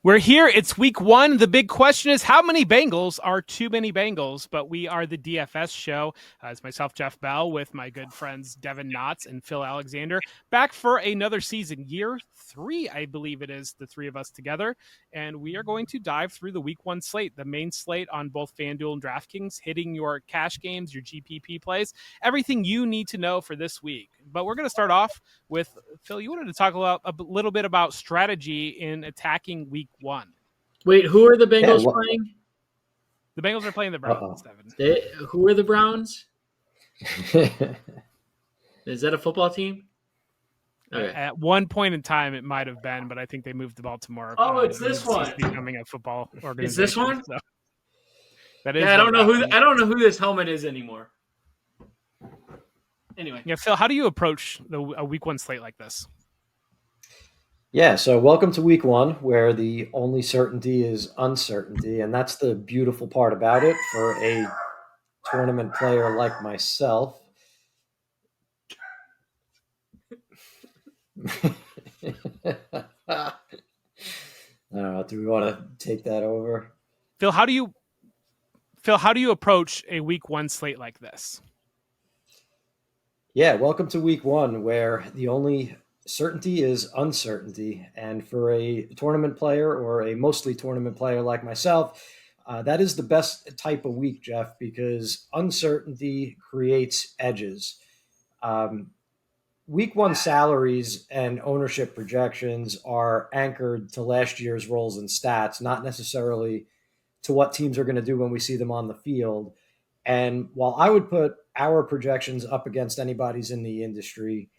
We're here. It's week one. The big question is, how many Bengals are too many Bengals? But we are the DFS show. It's myself, Jeff Bell, with my good friends Devin Knotts and Phil Alexander, back for another season. Year 3, I believe it is, the three of us together. And we are going to dive through the week one slate, the main slate on both FanDuel and DraftKings, hitting your cash games, your GPP plays, everything you need to know for this week. But we're going to start off with, Phil, you wanted to talk about a little bit about strategy in attacking week one. Wait, who are the Bengals playing? The Bengals are playing the Browns, Devin. Who are the Browns? Is that a football team? Okay. At one point in time, it might have been, but I think they moved to Baltimore. Oh, it's this one. Becoming a football organization. Is this one? So that is. Yeah, I don't know who this helmet is anymore. Anyway. Yeah, Phil, how do you approach a week one slate like this? Yeah, so welcome to week one, where the only certainty is uncertainty, and that's the beautiful part about it for a tournament player like myself. I don't know. Do we want to take that over? Phil, how do you approach a week one slate like this? Yeah, welcome to week one, where the only certainty is uncertainty. And for a tournament player or a mostly tournament player like myself, that is the best type of week, Jeff, because uncertainty creates edges. Week one salaries and ownership projections are anchored to last year's roles and stats, not necessarily to what teams are going to do when we see them on the field. And while I would put our projections up against anybody's in the industry,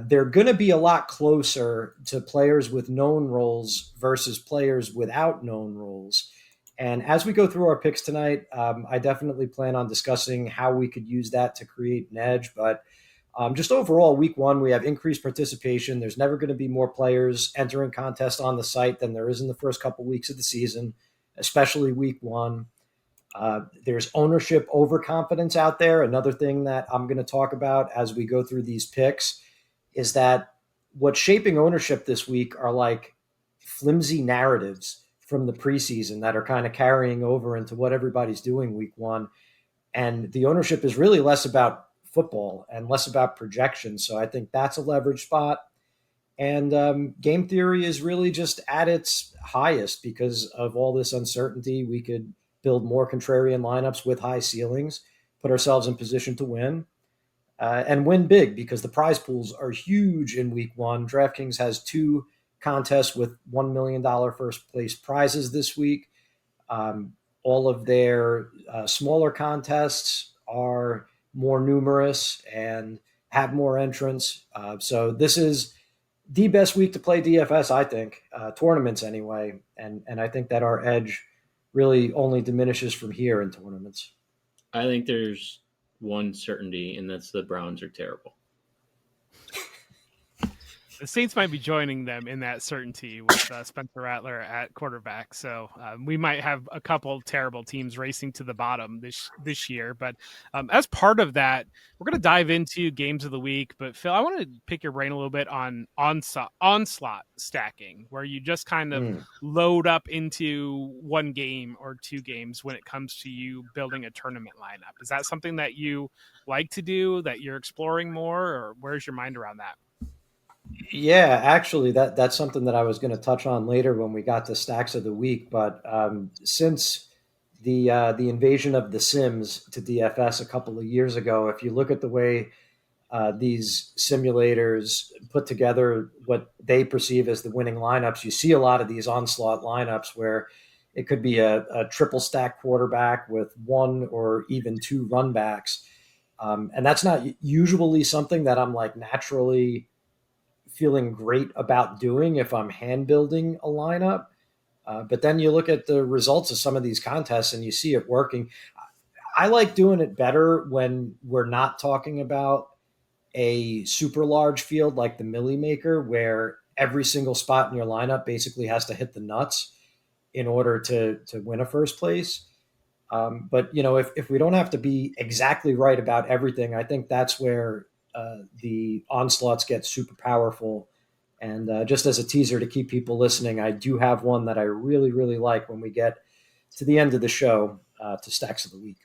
they're going to be a lot closer to players with known roles versus players without known roles. And as we go through our picks tonight, I definitely plan on discussing how we could use that to create an edge. But just overall, week one, we have increased participation. There's never going to be more players entering contests on the site than there is in the first couple weeks of the season, especially week one. There's ownership overconfidence out there. Another thing that I'm going to talk about as we go through these picks is that what's shaping ownership this week are like flimsy narratives from the preseason that are kind of carrying over into what everybody's doing week one. And the ownership is really less about football and less about projections. So I think that's a leverage spot. And game theory is really just at its highest because of all this uncertainty. We could build more contrarian lineups with high ceilings, put ourselves in position to win, and win big because the prize pools are huge in week one. DraftKings has 2 contests with $1 million first place prizes this week. All of their smaller contests are more numerous and have more entrants. So this is the best week to play DFS, I think, tournaments anyway. And I think that our edge really only diminishes from here in tournaments. I think there's one certainty, and that's the Browns are terrible. The Saints might be joining them in that certainty with Spencer Rattler at quarterback. So we might have a couple terrible teams racing to the bottom this year. But as part of that, we're going to dive into games of the week. But Phil, I want to pick your brain a little bit on onslaught stacking, where you just kind of load up into one game or 2 games when it comes to you building a tournament lineup. Is that something that you like to do, that you're exploring more, or where's your mind around that? Yeah, actually, that's something that I was going to touch on later when we got to stacks of the week. But since the invasion of the Sims to DFS a couple of years ago, if you look at the way these simulators put together what they perceive as the winning lineups, you see a lot of these onslaught lineups where it could be a triple stack quarterback with 1 or even 2 run backs. And that's not usually something that I'm like naturally feeling great about doing if I'm hand building a lineup. But then you look at the results of some of these contests and you see it working. I like doing it better when we're not talking about a super large field like the Millie Maker, where every single spot in your lineup basically has to hit the nuts in order to win a first place. But, you know, if we don't have to be exactly right about everything, I think that's where the onslaughts get super powerful And just as a teaser to keep people listening, I do have one that I really, really like when we get to the end of the show to Stacks of the Week.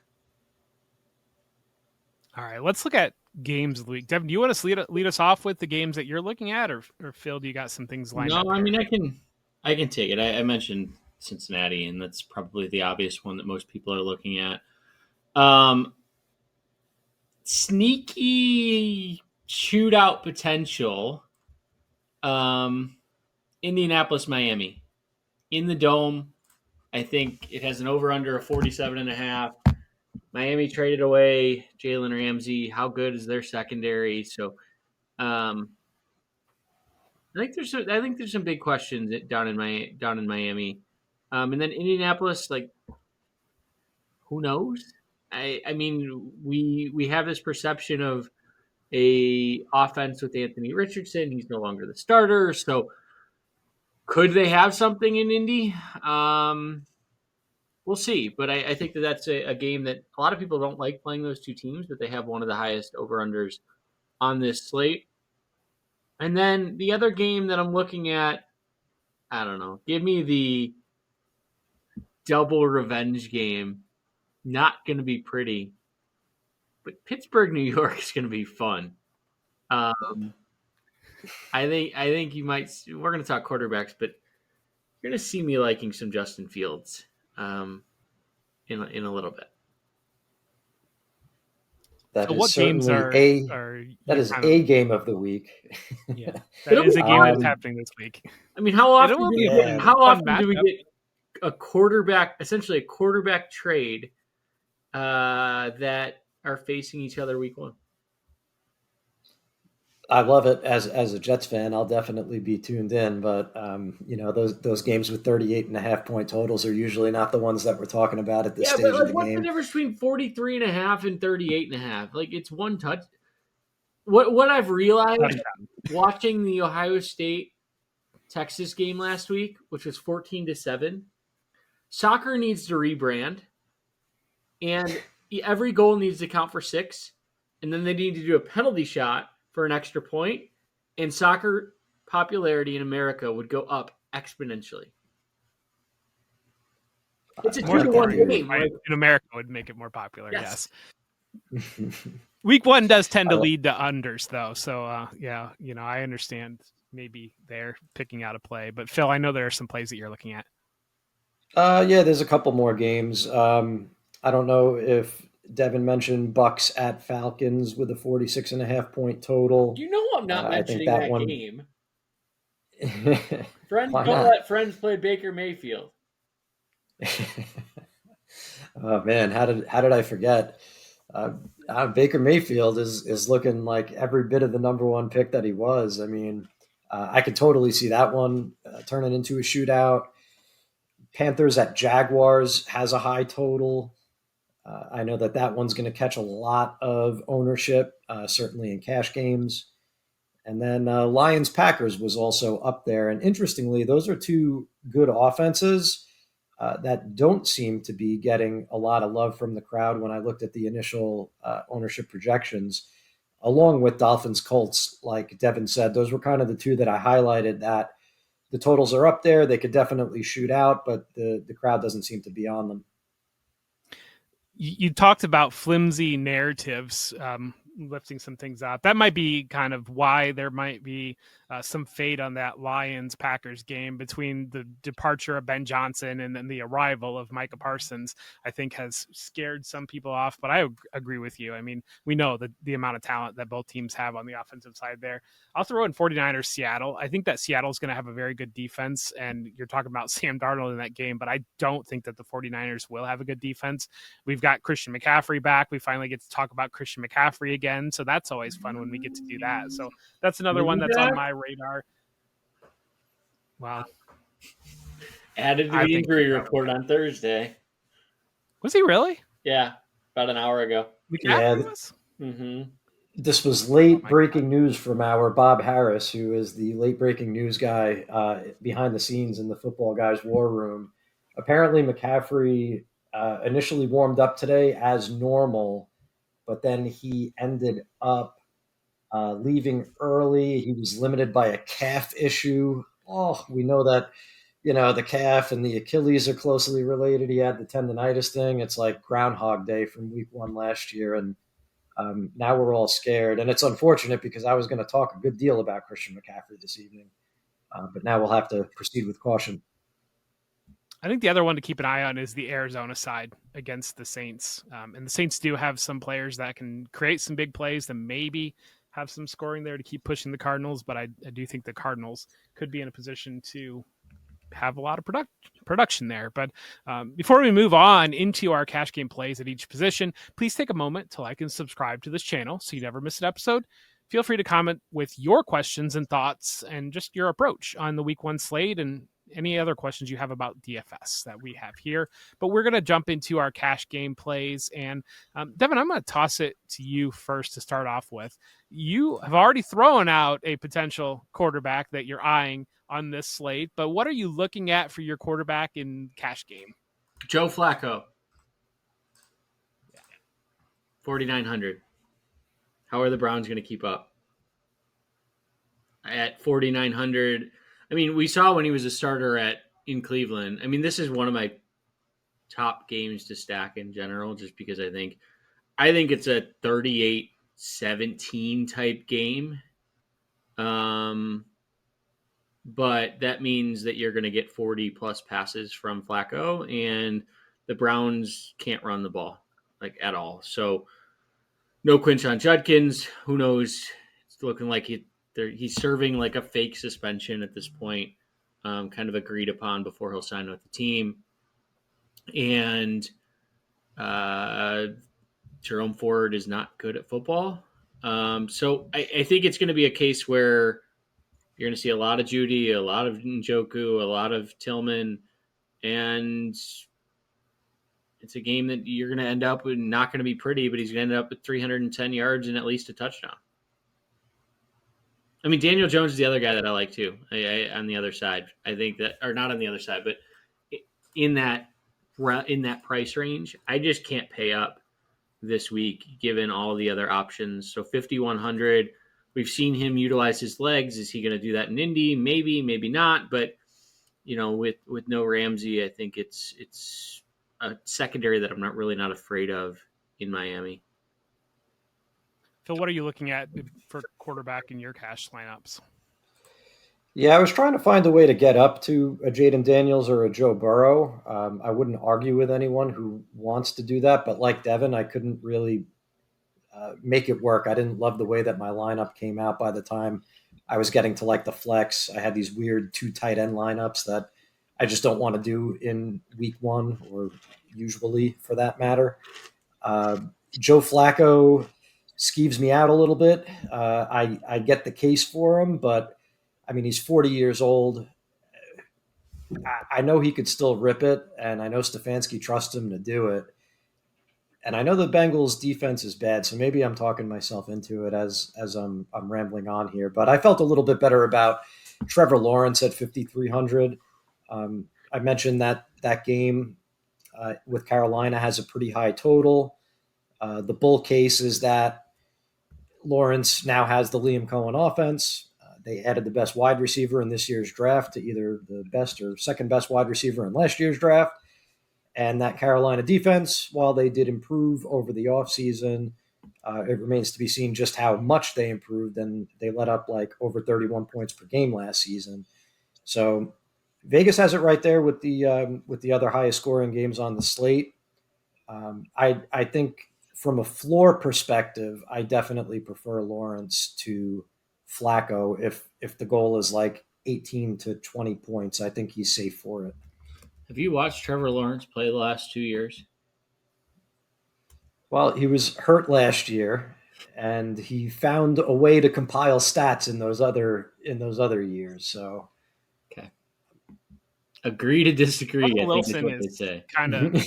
All right, let's look at games of the week. Devin, do you want to lead us off with the games that you're looking at, or Phil, do you got some things lined up? No, I mean I can take it. I mentioned Cincinnati, and that's probably the obvious one that most people are looking at. Sneaky shootout potential. Indianapolis, Miami in the dome. I think it has an over/under of 47.5. Miami traded away Jalen Ramsey. How good is their secondary? So, I think there's some big questions down in Miami, and then Indianapolis. Like, who knows? I mean, we have this perception of a offense with Anthony Richardson. He's no longer the starter, so could they have something in Indy? We'll see, but I think that's a game that a lot of people don't like playing those two teams, but they have one of the highest over-unders on this slate. And then the other game that I'm looking at, I don't know, give me the double revenge game. Not going to be pretty, but Pittsburgh, New York is going to be fun. I think you might. We're going to talk quarterbacks, but you're going to see me liking some Justin Fields in a little bit. That So is what games certainly a game of the week. Yeah, that is a game that's happening this week. I mean, how often do we get a quarterback, essentially a quarterback trade that are facing each other week one? I love it. As a Jets fan, I'll definitely be tuned in. But those games with 38.5 point totals are usually not the ones that we're talking about at this stage of the game. What's the difference between 43.5 and 38.5? Like, it's one touch. What I've realized watching the Ohio State Texas game last week, which was 14-7, soccer needs to rebrand, and every goal needs to count for 6, and then they need to do a penalty shot for an extra point, and soccer popularity in America would go up exponentially. It's a 2-1 game. In America would make it more popular, yes. Week one does tend to lead to unders, though. So, I understand maybe they're picking out a play. But, Phil, I know there are some plays that you're looking at. There's a couple more games. I don't know if Devin mentioned Bucks at Falcons with a 46.5 point total. You know I'm not mentioning that game. Friends don't let friends play Baker Mayfield. Oh man, how did I forget? Baker Mayfield is looking like every bit of the number one pick that he was. I mean, I could totally see that one turning into a shootout. Panthers at Jaguars has a high total. I know that one's going to catch a lot of ownership, certainly in cash games. And then Lions Packers was also up there. And interestingly, those are two good offenses that don't seem to be getting a lot of love from the crowd when I looked at the initial ownership projections, along with Dolphins Colts. Like Devin said, those were kind of the two that I highlighted that the totals are up there. They could definitely shoot out, but the crowd doesn't seem to be on them. You talked about flimsy narratives, lifting some things up. That might be kind of why there might be some fade on that Lions-Packers game between the departure of Ben Johnson and then the arrival of Micah Parsons, I think has scared some people off. But I agree with you. I mean, we know the amount of talent that both teams have on the offensive side there. I'll throw in 49ers Seattle. I think that Seattle's going to have a very good defense, and you're talking about Sam Darnold in that game, but I don't think that the 49ers will have a good defense. We've got Christian McCaffrey back. We finally get to talk about Christian McCaffrey again, so that's always fun when we get to do that. So that's another one that's on my radar. Wow. Added to the injury report on Thursday. Was he really? Yeah, about an hour ago. This was late breaking news from our Bob Harris, who is the late breaking news guy behind the scenes in the Football Guys War Room. Apparently, McCaffrey initially warmed up today as normal, but then he ended up leaving early. He was limited by a calf issue. Oh, we know that, the calf and the Achilles are closely related. He had the tendonitis thing. It's like Groundhog Day from week 1 last year. And now we're all scared. And it's unfortunate because I was going to talk a good deal about Christian McCaffrey this evening. But now we'll have to proceed with caution. I think the other one to keep an eye on is the Arizona side against the Saints. And the Saints do have some players that can create some big plays that maybe have some scoring there to keep pushing the Cardinals. But I do think the Cardinals could be in a position to have a lot of production there. But before we move on into our cash game plays at each position, please take a moment to like and subscribe to this channel so you never miss an episode. Feel free to comment with your questions and thoughts and just your approach on the week 1 slate and any other questions you have about DFS that we have here. But we're going to jump into our cash game plays. And Devin, I'm going to toss it to you first to start off with. You have already thrown out a potential quarterback that you're eyeing on this slate, but what are you looking at for your quarterback in cash game? Joe Flacco. 4,900. How are the Browns going to keep up? At 4,900, I mean, we saw when he was a starter in Cleveland. I mean, this is one of my top games to stack in general, just because I think it's a 38-17 type game. But that means that you're going to get 40 plus passes from Flacco, and the Browns can't run the ball like at all. So no Quinshon Judkins. Who knows? It's looking like he's serving like a fake suspension at this point, kind of agreed upon before he'll sign with the team. And Jerome Ford is not good at football. So I think it's going to be a case where you're going to see a lot of Judy, a lot of Njoku, a lot of Tillman, and it's a game that you're going to end up with not going to be pretty, but he's going to end up with 310 yards and at least a touchdown. I mean, Daniel Jones is the other guy that I like too. On the other side, I think that, or not on the other side, but in that price range, I just can't pay up this week given all the other options. So 5,100. We've seen him utilize his legs. Is he going to do that in Indy? Maybe, maybe not. But with no Ramsey, I think it's a secondary that I'm not afraid of in Miami. Phil, what are you looking at for quarterback in your cash lineups? Yeah, I was trying to find a way to get up to a Jaden Daniels or a Joe Burrow. I wouldn't argue with anyone who wants to do that, but like Devin, I couldn't really make it work. I didn't love the way that my lineup came out by the time I was getting to like the flex. I had these weird 2 tight end lineups that I just don't want to do in week 1 or usually for that matter. Joe Flacco skeeves me out a little bit. I get the case for him, but I mean, he's 40 years old. I know he could still rip it, and I know Stefanski trusts him to do it. And I know the Bengals defense is bad, so maybe I'm talking myself into it as I'm rambling on here. But I felt a little bit better about Trevor Lawrence at 5,300. I mentioned that game with Carolina has a pretty high total. The bull case is that Lawrence now has the Liam Cohen offense. They added the best wide receiver in this year's draft to either the best or second best wide receiver in last year's draft. And that Carolina defense, while they did improve over the offseason, it remains to be seen just how much they improved. And they let up like over 31 points per game last season. So Vegas has it right there with the other highest scoring games on the slate. I think from a floor perspective, I definitely prefer Lawrence to Flacco. If the goal is like 18 to 20 points, I think he's safe for it. Have you watched Trevor Lawrence play the last 2 years? Well, he was hurt last year, and he found a way to compile stats in those other years. So, okay, agree to disagree. Russell I think Wilson is what they say. Kind of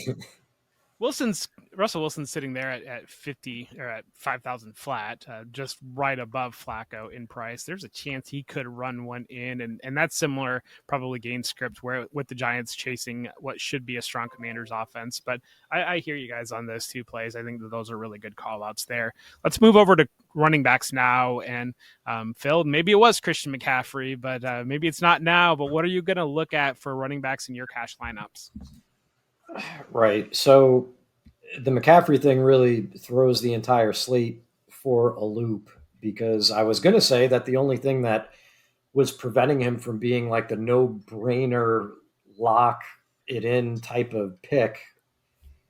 Russell Wilson's sitting there at 50 or at 5,000 flat, just right above Flacco in price. There's a chance he could run one in, and that's similar, probably game script where with the Giants chasing what should be a strong Commanders offense. But I hear you guys on those two plays. I think that those are really good call outs there. Let's move over to running backs now. And Phil, maybe it was Christian McCaffrey, but maybe it's not now. But what are you going to look at for running backs in your cash lineups? Right. So the McCaffrey thing really throws the entire slate for a loop, because I was going to say that the only thing that was preventing him from being like the no-brainer lock it in type of pick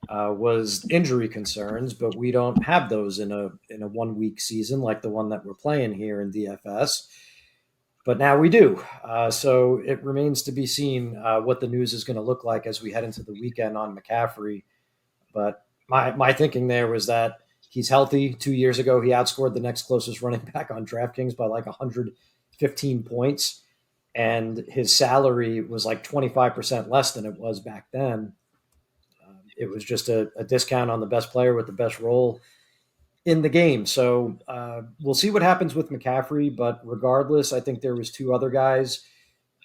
was injury concerns, but we don't have those in a 1 week season like the one that we're playing here in DFS. But now we do. So it remains to be seen what the news is going to look like as we head into the weekend on McCaffrey. But my thinking there was that he's healthy. 2 years ago, he outscored the next closest running back on DraftKings by like 115 points. And his salary was like 25% less than it was back then. It was just a discount on the best player with the best role in the game. So we'll see what happens with McCaffrey. But regardless, I think there was two other guys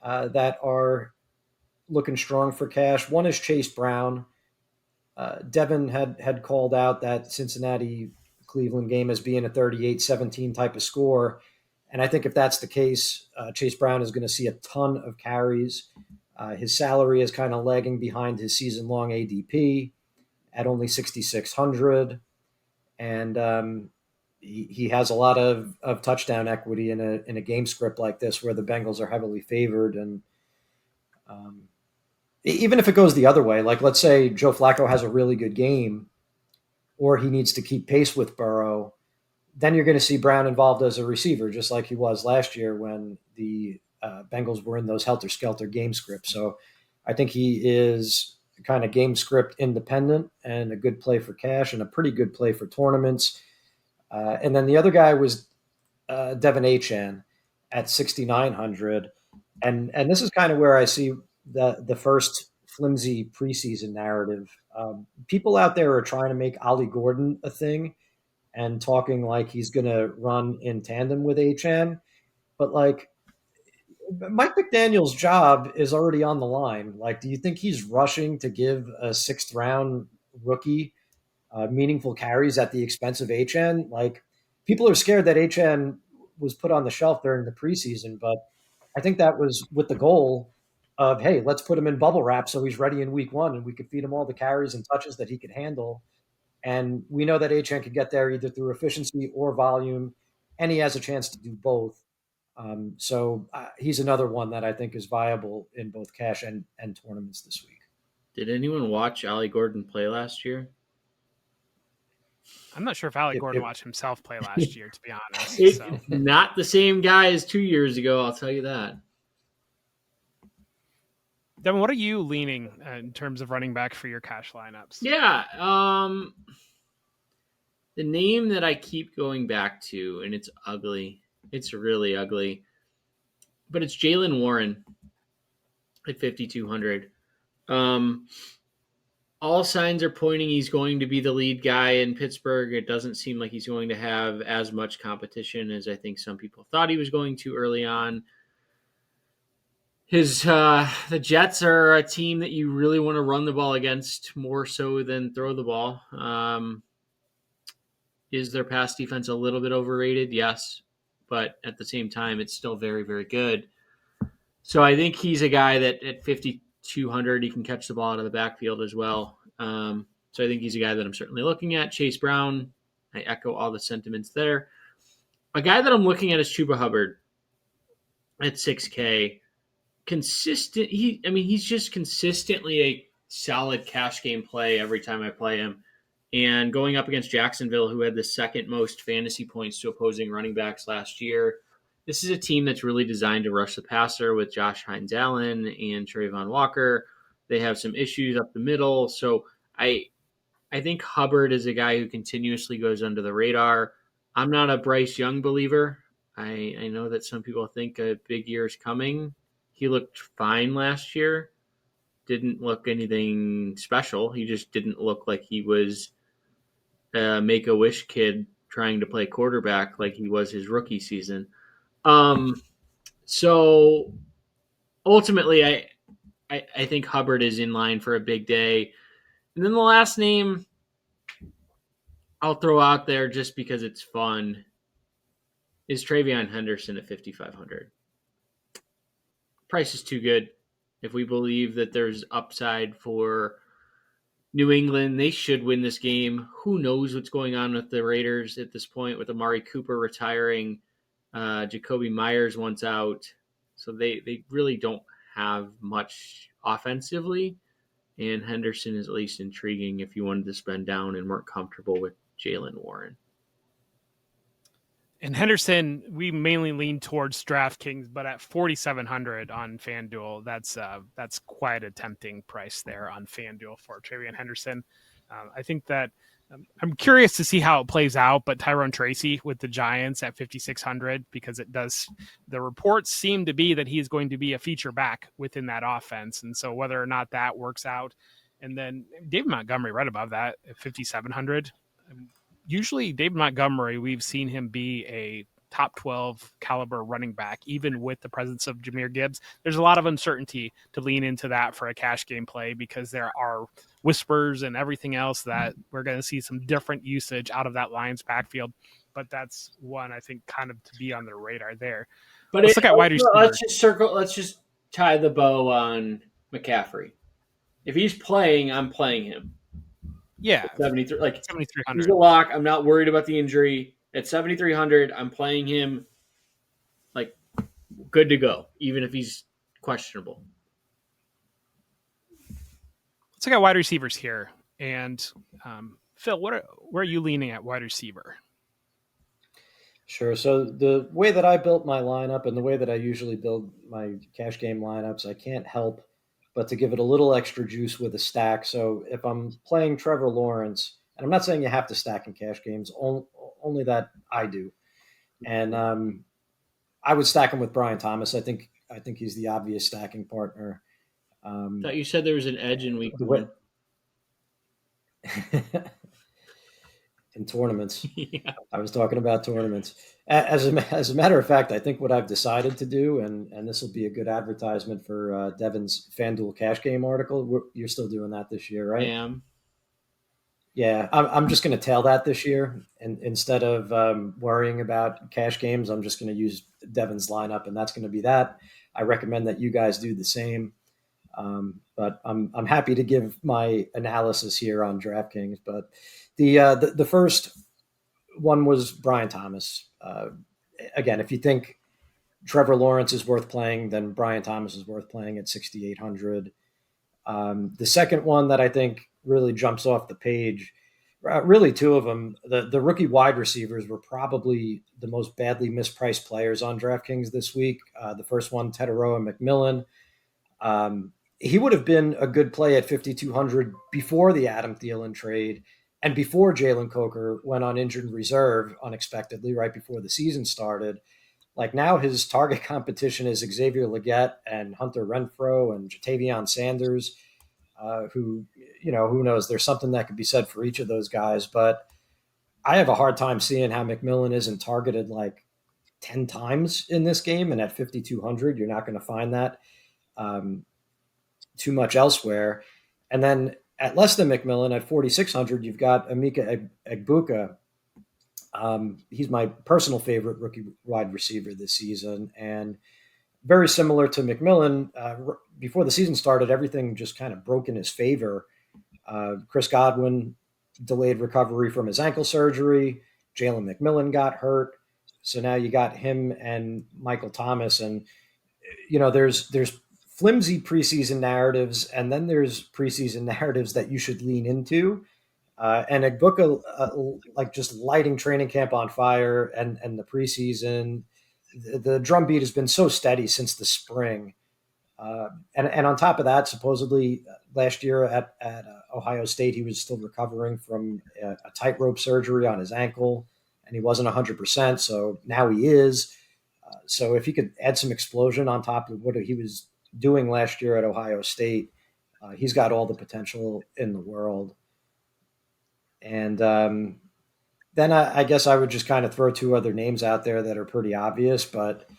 that are looking strong for cash. One is Chase Brown. Devin had called out that Cincinnati Cleveland game as being a 38-17 type of score. And I think if that's the case, Chase Brown is going to see a ton of carries. His salary is kind of lagging behind his season-long ADP at only 6,600. And he has a lot of touchdown equity in a game script like this where the Bengals are heavily favored. And even if it goes the other way, like let's say Joe Flacco has a really good game or he needs to keep pace with Burrow, then you're going to see Brown involved as a receiver, just like he was last year when the Bengals were in those helter-skelter game scripts. So I think he is kind of game script independent and a good play for cash and a pretty good play for tournaments. And then the other guy was Devin Achane at 6,900. And this is kind of where I see the first flimsy preseason narrative. People out there are trying to make Ollie Gordon a thing and talking like he's going to run in tandem with Achane. But like Mike McDaniel's job is already on the line. Like, do you think he's rushing to give a sixth round rookie meaningful carries at the expense of Achane? Like, people are scared that Achane was put on the shelf during the preseason, but I think that was with the goal of, hey, let's put him in bubble wrap so he's ready in week one and we could feed him all the carries and touches that he could handle. And we know that Achane could get there either through efficiency or volume, and he has a chance to do both. So he's another one that I think is viable in both cash and tournaments this week. Did anyone watch Ollie Gordon play last year? I'm not sure if Alec Gordon watched himself play last year, to be honest. Not the same guy as 2 years ago, I'll tell you that. Devin, what are you leaning in terms of running back for your cash lineups? Yeah. The name that I keep going back to, and it's ugly. It's really ugly. But it's Jaylen Warren at 5,200. All signs are pointing he's going to be the lead guy in Pittsburgh. It doesn't seem like he's going to have as much competition as I think some people thought he was going to early on. The Jets are a team that you really want to run the ball against more so than throw the ball. Is their pass defense a little bit overrated? Yes. But at the same time, it's still very, very good. So I think he's a guy that at 5,200, he can catch the ball out of the backfield as well. So I think he's a guy that I'm certainly looking at. Chase Brown, I echo all the sentiments there. A guy that I'm looking at is Chuba Hubbard at 6K. Consistent. He's just consistently a solid cash game play every time I play him. And going up against Jacksonville, who had the second most fantasy points to opposing running backs last year, this is a team that's really designed to rush the passer with Josh Hines-Allen and Trayvon Walker. They have some issues up the middle. So I think Hubbard is a guy who continuously goes under the radar. I'm not a Bryce Young believer. I know that some people think a big year is coming. He looked fine last year. didn't look anything special. He just didn't look like he was a Make-A-Wish kid trying to play quarterback like he was his rookie season. So ultimately, I think Hubbard is in line for a big day. And then the last name I'll throw out there just because it's fun is Travion Henderson at 5,500. Price is too good. If we believe that there's upside for New England, they should win this game. Who knows what's going on with the Raiders at this point with Amari Cooper retiring. Jacoby Myers once out. So they really don't have much offensively. And Henderson is at least intriguing if you wanted to spend down and weren't comfortable with Jalen Warren. And Henderson, we mainly lean towards DraftKings, but at 4,700 on FanDuel, that's quite a tempting price there on FanDuel for Travion Henderson. I think that I'm curious to see how it plays out, but Tyrone Tracy with the Giants at 5,600 because the reports seem to be that he's going to be a feature back within that offense, and so whether or not that works out, and then David Montgomery right above that at 5,700. Usually David Montgomery, we've seen him be a top 12 caliber running back, even with the presence of Jahmyr Gibbs. There's a lot of uncertainty to lean into that for a cash game play because there are whispers and everything else that we're going to see some different usage out of that Lions backfield. But that's one I think kind of to be on the radar there. But let's look at wide receiver. Let's just tie the bow on McCaffrey. If he's playing, I'm playing him. Yeah, 73, like 7,300. He's a lock. I'm not worried about the injury. At 7,300, I'm playing him like good to go, even if he's questionable. Let's look at wide receivers here. And Phil, where are you leaning at wide receiver? Sure. So the way that I built my lineup and the way that I usually build my cash game lineups, I can't help but to give it a little extra juice with a stack. So if I'm playing Trevor Lawrence, and I'm not saying you have to stack in cash games, only that I do. And I would stack him with Brian Thomas. I think he's the obvious stacking partner. I thought you said there was an edge in week one. In tournaments. Yeah. I was talking about tournaments. As a matter of fact, I think what I've decided to do, and this will be a good advertisement for Devin's FanDuel cash game article. You're still doing that this year, right? I am. Yeah, I'm just going to tail that this year, and instead of worrying about cash games, I'm just going to use Devin's lineup, and that's going to be that. I recommend that you guys do the same. But I'm happy to give my analysis here on DraftKings. But the first one was Brian Thomas. Again, if you think Trevor Lawrence is worth playing, then Brian Thomas is worth playing at 6,800. The second one that I think really jumps off the page, really two of them, the rookie wide receivers were probably the most badly mispriced players on DraftKings this week. The first one, Teteroa McMillan. He would have been a good play at 5,200 before the Adam Thielen trade and before Jalen Coker went on injured reserve unexpectedly right before the season started. Like now his target competition is Xavier Legette and Hunter Renfrow and Jatavion Sanders, who knows, there's something that could be said for each of those guys. But I have a hard time seeing how McMillan isn't targeted like 10 times in this game. And at 5,200, you're not going to find that too much elsewhere. And then at less than McMillan, at 4,600, you've got Emeka Egbuka. He's my personal favorite rookie wide receiver this season. And very similar to McMillan, before the season started, everything just kind of broke in his favor. Chris Godwin delayed recovery from his ankle surgery. Jalen McMillan got hurt. So now you got him and Michael Thomas. And, there's flimsy preseason narratives, and then there's preseason narratives that you should lean into. And Egbuka, like just lighting training camp on fire and the preseason, the drumbeat has been so steady since the spring. And on top of that, supposedly last year at Ohio State, he was still recovering from a tightrope surgery on his ankle, and he wasn't 100%. So now he is. So if he could add some explosion on top of what he was doing last year at Ohio State, He's got all the potential in the world. And then I guess I would just kind of throw two other names out there that are pretty obvious. But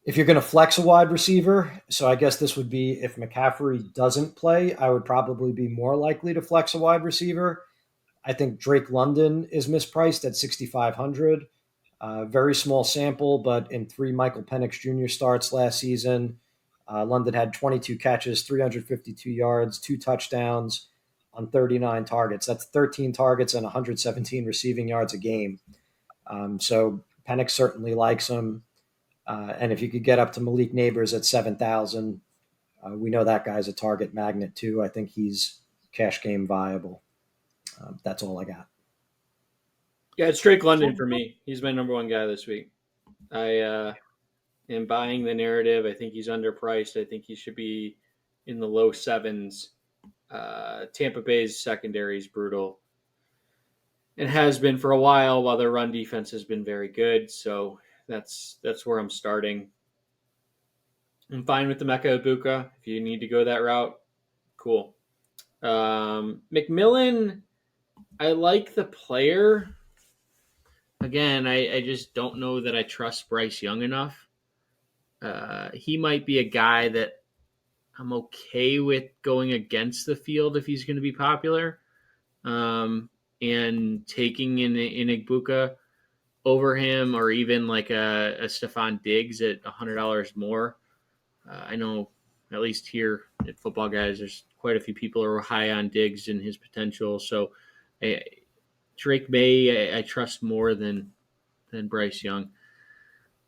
if you're going to flex a wide receiver, so I guess this would be if McCaffrey doesn't play, I would probably be more likely to flex a wide receiver. I think Drake London is mispriced at 6,500. Very small sample, but in 3 Michael Penix Jr. starts last season, London had 22 catches, 352 yards, 2 touchdowns on 39 targets. That's 13 targets and 117 receiving yards a game. So Penix certainly likes him. And if you could get up to Malik Neighbors at 7,000, we know that guy's a target magnet too. I think he's cash game viable. That's all I got. Yeah, it's Drake London for me. He's my number one guy this week. I am buying the narrative. I think he's underpriced. I think he should be in the low sevens. Tampa Bay's secondary is brutal and has been for a while their run defense has been very good. So that's where I'm starting. I'm fine with the Mecca Ibuka. If you need to go that route, cool. McMillan, I like the player. Again, I just don't know that I trust Bryce Young enough. He might be a guy that I'm okay with going against the field if he's going to be popular, and taking in Igbuka over him, or even like a Stephon Diggs at $100 more. I know at least here at Footballguys, there's quite a few people who are high on Diggs and his potential. So Drake May, I trust more than Bryce Young.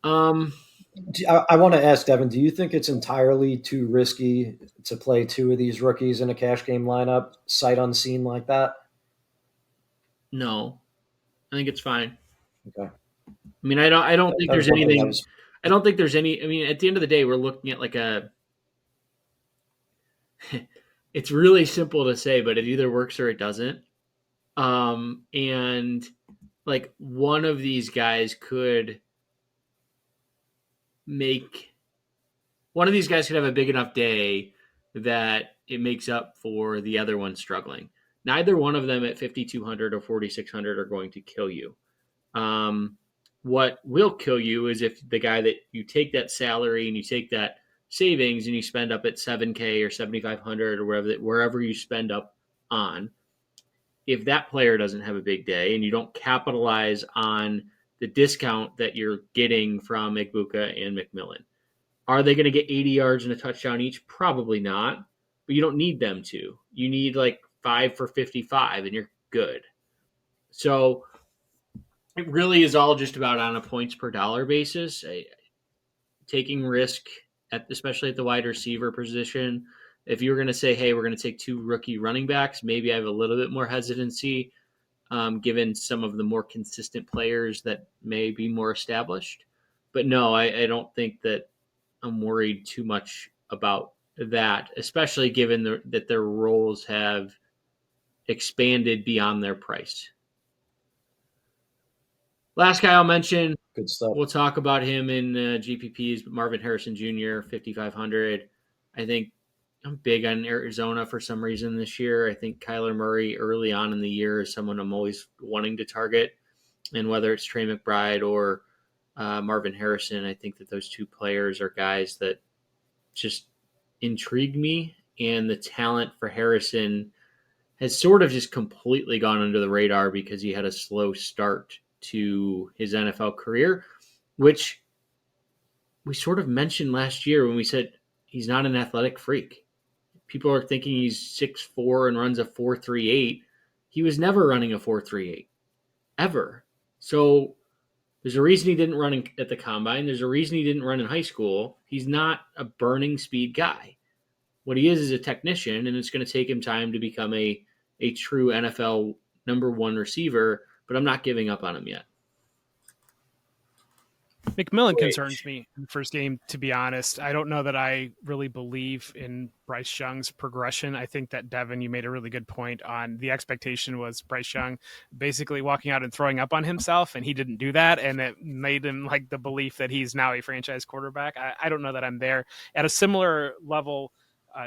I want to ask Devin, do you think it's entirely too risky to play two of these rookies in a cash game lineup, sight unseen like that? No, I think it's fine. Okay. I mean, I don't think there's anything. I don't think there's any. I mean, at the end of the day, we're looking at like a. It's really simple to say, but it either works or it doesn't. And like one of these guys could have a big enough day that it makes up for the other one struggling. Neither one of them at 5,200 or 4,600 are going to kill you. What will kill you is if the guy that you take that salary and you take that savings and you spend up at 7K or 7,500 or wherever you spend up on, if that player doesn't have a big day and you don't capitalize on the discount that you're getting from Igbuka and McMillan, are they going to get 80 yards and a touchdown each? Probably not, but you don't need them to. You need like 5 for 55 and you're good. So it really is all just about on a points per dollar basis, taking risk especially at the wide receiver position. If you were going to say, hey, we're going to take 2 rookie running backs, maybe I have a little bit more hesitancy given some of the more consistent players that may be more established. But no, I don't think that I'm worried too much about that, especially given that their roles have expanded beyond their price. Last guy I'll mention, good stuff. We'll talk about him in GPPs, Marvin Harrison Jr., 5,500. I think I'm big on Arizona for some reason this year. I think Kyler Murray early on in the year is someone I'm always wanting to target. And whether it's Trey McBride or Marvin Harrison, I think that those two players are guys that just intrigue me. And the talent for Harrison has sort of just completely gone under the radar because he had a slow start to his NFL career, which we sort of mentioned last year when we said he's not an athletic freak. People are thinking he's 6'4" and runs a 4.38. He was never running a 4.38, ever. So there's a reason he didn't run at the combine. There's a reason he didn't run in high school. He's not a burning speed guy. What he is a technician, and it's going to take him time to become a true NFL number 1 receiver, but I'm not giving up on him yet. McMillan concerns me in the first game, to be honest. I don't know that I really believe in Bryce Young's progression. I think that, Devin, you made a really good point on the expectation was Bryce Young basically walking out and throwing up on himself, and he didn't do that, and it made him like the belief that he's now a franchise quarterback. I don't know that I'm there. At a similar level,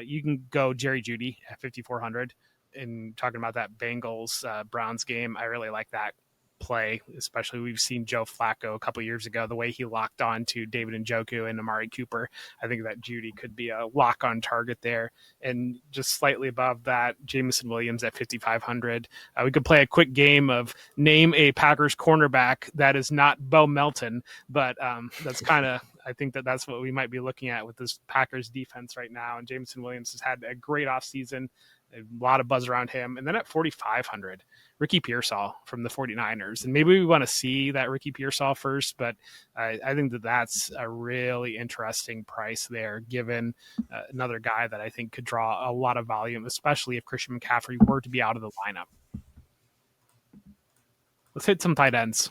You can go Jerry Jeudy at 5,400. And talking about that Bengals Browns game, I really like that play, especially we've seen Joe Flacco a couple years ago, the way he locked on to David Njoku and Amari Cooper. I think that Jeudy could be a lock on target there. And just slightly above that, Jameson Williams at 5,500. We could play a quick game of name a Packers cornerback that is not Bo Melton, but that's kind of, I think that's what we might be looking at with this Packers defense right now. And Jameson Williams has had a great offseason, a lot of buzz around him. And then at 4,500, Ricky Pearsall from the 49ers. And maybe we want to see that Ricky Pearsall first, but I think that's a really interesting price there, given another guy that I think could draw a lot of volume, especially if Christian McCaffrey were to be out of the lineup. Let's hit some tight ends.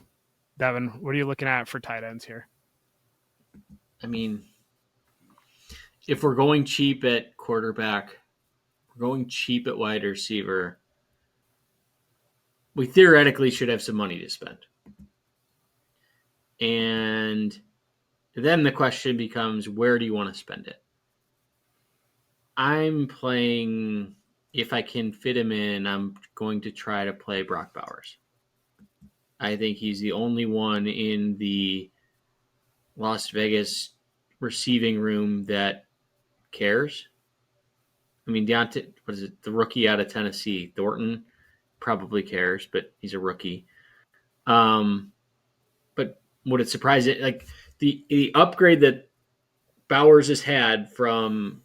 Devin, what are you looking at for tight ends here? I mean, if we're going cheap at quarterback, we're going cheap at wide receiver, we theoretically should have some money to spend. And then the question becomes, where do you want to spend it? I'm playing, if I can fit him in, I'm going to try to play Brock Bowers. I think he's the only one in the Las Vegas receiving room that cares. I mean, Deontay, what is it? The rookie out of Tennessee, Thornton, probably cares, but he's a rookie. But would it surprise it? Like the upgrade that Bowers has had from,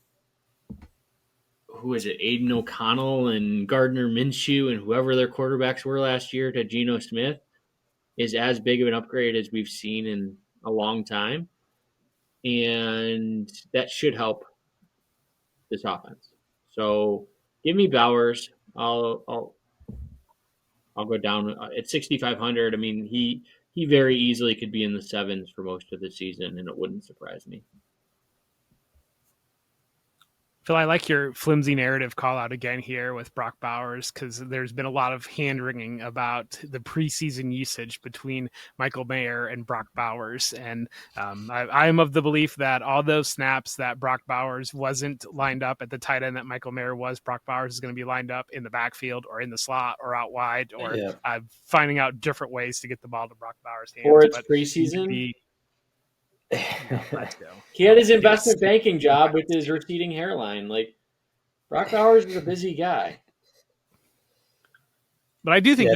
who is it, Aiden O'Connell and Gardner Minshew and whoever their quarterbacks were last year to Geno Smith is as big of an upgrade as we've seen in a long time. And that should help this offense. So give me Bowers. I'll go down at 6,500. I mean, he very easily could be in the sevens for most of the season, and it wouldn't surprise me. Phil, I like your flimsy narrative call out again here with Brock Bowers, because there's been a lot of hand wringing about the preseason usage between Michael Mayer and Brock Bowers. And I'm of the belief that all those snaps that Brock Bowers wasn't lined up at the tight end that Michael Mayer was, Brock Bowers is going to be lined up in the backfield or in the slot or out wide, or finding out different ways to get the ball to Brock Bowers' hands. Or it's preseason. Let's go. He had his investment banking job with his receding hairline. Like, Brock Bowers is a busy guy. But I do think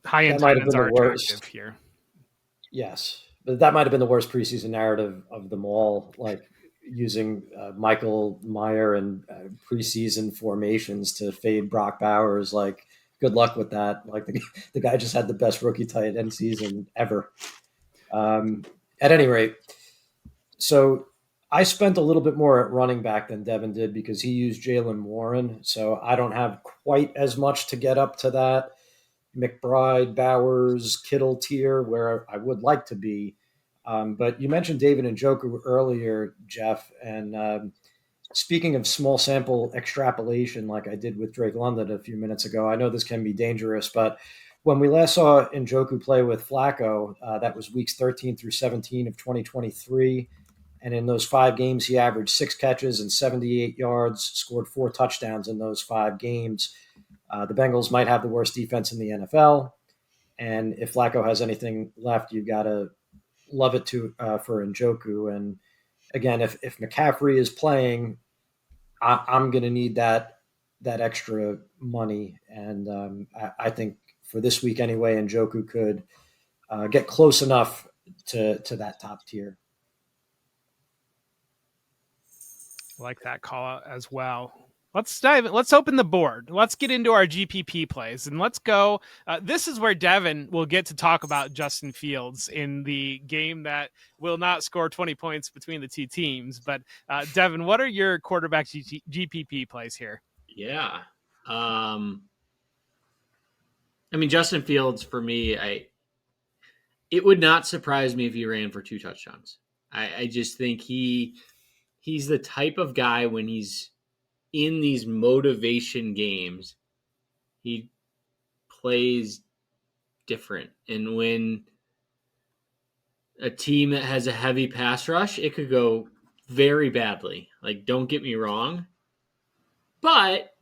high-end tight ends are attractive here. Yes, but that might have been the worst preseason narrative of them all, like using Michael Mayer and preseason formations to fade Brock Bowers. Like, good luck with that. Like, the guy just had the best rookie tight end season ever. At any rate, so I spent a little bit more at running back than Devin did because he used Jaylen Warren. So I don't have quite as much to get up to that McBride, Bowers, Kittle tier where I would like to be. But you mentioned David Njoku earlier, Jeff. And speaking of small sample extrapolation, like I did with Drake London a few minutes ago, I know this can be dangerous, but when we last saw Njoku play with Flacco, that was weeks 13 through 17 of 2023. And in those 5 games, he averaged 6 catches and 78 yards, scored 4 touchdowns in those 5 games. The Bengals might have the worst defense in the NFL. And if Flacco has anything left, you've got to love it for Njoku. And again, if McCaffrey is playing, I'm going to need that extra money. And I think for this week anyway, Njoku could get close enough to that top tier. I like that call out as well. Let's dive in. Let's open the board. Let's get into our GPP plays and let's go. This is where Devin will get to talk about Justin Fields in the game that will not score 20 points between the two teams. But Devin, what are your quarterback GPP plays here? Yeah. I mean, Justin Fields, for me, it would not surprise me if he ran for 2 touchdowns. I just think he's the type of guy when he's in these motivation games, he plays different. And when a team that has a heavy pass rush, it could go very badly. Like, don't get me wrong. But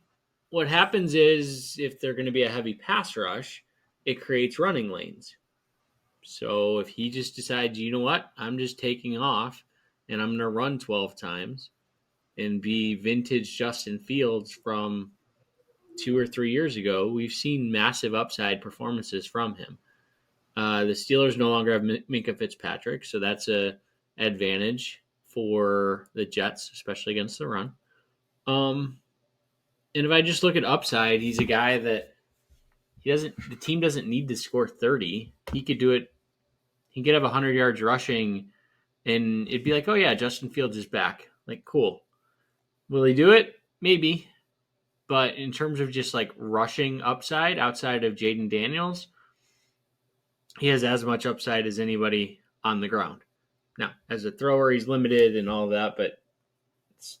what happens is if they're going to be a heavy pass rush, it creates running lanes. So if he just decides, you know what, I'm just taking off and I'm going to run 12 times and be vintage Justin Fields from 2 or 3 years ago, we've seen massive upside performances from him. The Steelers no longer have Minkah Fitzpatrick, so that's a advantage for the Jets, especially against the run. And if I just look at upside, he's a guy that the team doesn't need to score 30. He could do it. He could have 100 yards rushing, and it'd be like, oh yeah, Justin Fields is back. Like, cool. Will he do it? Maybe. But in terms of just like rushing upside outside of Jaden Daniels, he has as much upside as anybody on the ground. Now, as a thrower, he's limited and all of that, but it's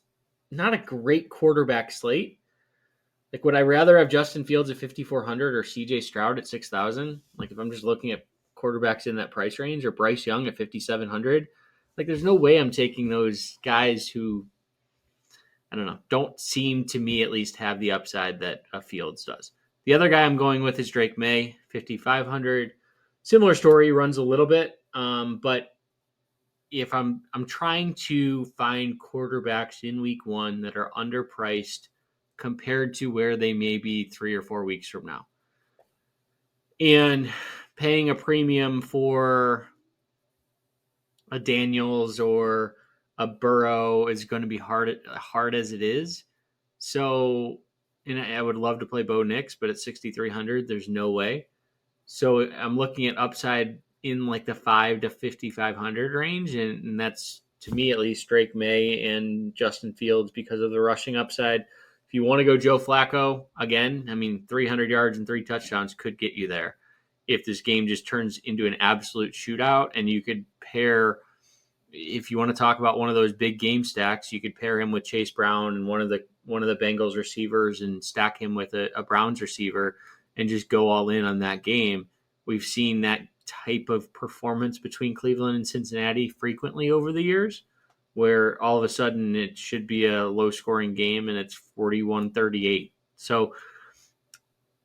not a great quarterback slate. Like, would I rather have Justin Fields at 5,400 or CJ Stroud at 6,000? Like, if I'm just looking at quarterbacks in that price range, or Bryce Young at 5,700, like, there's no way I'm taking those guys who, I don't know, don't seem to me at least have the upside that a Fields does. The other guy I'm going with is Drake May, 5,500. Similar story, runs a little bit, but if I'm trying to find quarterbacks in week one that are underpriced compared to where they may be 3 or 4 weeks from now, and paying a premium for a Daniels or a Burrow is going to be hard as it is. So, and I would love to play Bo Nix, but at 6,300, there's no way. So I'm looking at upside in like the 5 to 5,500 range, and that's, to me at least, Drake May and Justin Fields because of the rushing upside. If you want to go Joe Flacco, again, I mean, 300 yards and 3 touchdowns could get you there. If this game just turns into an absolute shootout, and you could pair, if you want to talk about one of those big game stacks, you could pair him with Chase Brown and one of the Bengals receivers and stack him with a Browns receiver and just go all in on that game. We've seen that type of performance between Cleveland and Cincinnati frequently over the years, where all of a sudden it should be a low-scoring game and it's 41-38. So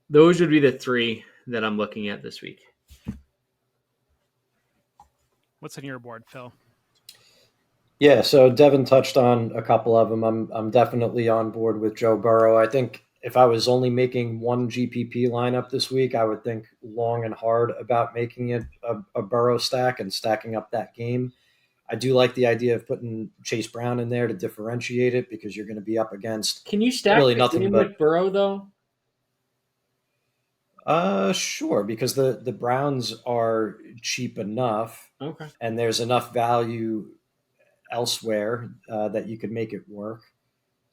those would be the 3 that I'm looking at this week. What's on your board, Phil? Yeah, so Devin touched on a couple of them. I'm definitely on board with Joe Burrow. I think if I was only making one GPP lineup this week, I would think long and hard about making it a Burrow stack and stacking up that game. I do like the idea of putting Chase Brown in there to differentiate it, because you're going to be up against Can you stack really the nothing game but with Burrow, though? Sure, because the Browns are cheap enough, Okay. and there's enough value elsewhere that you could make it work.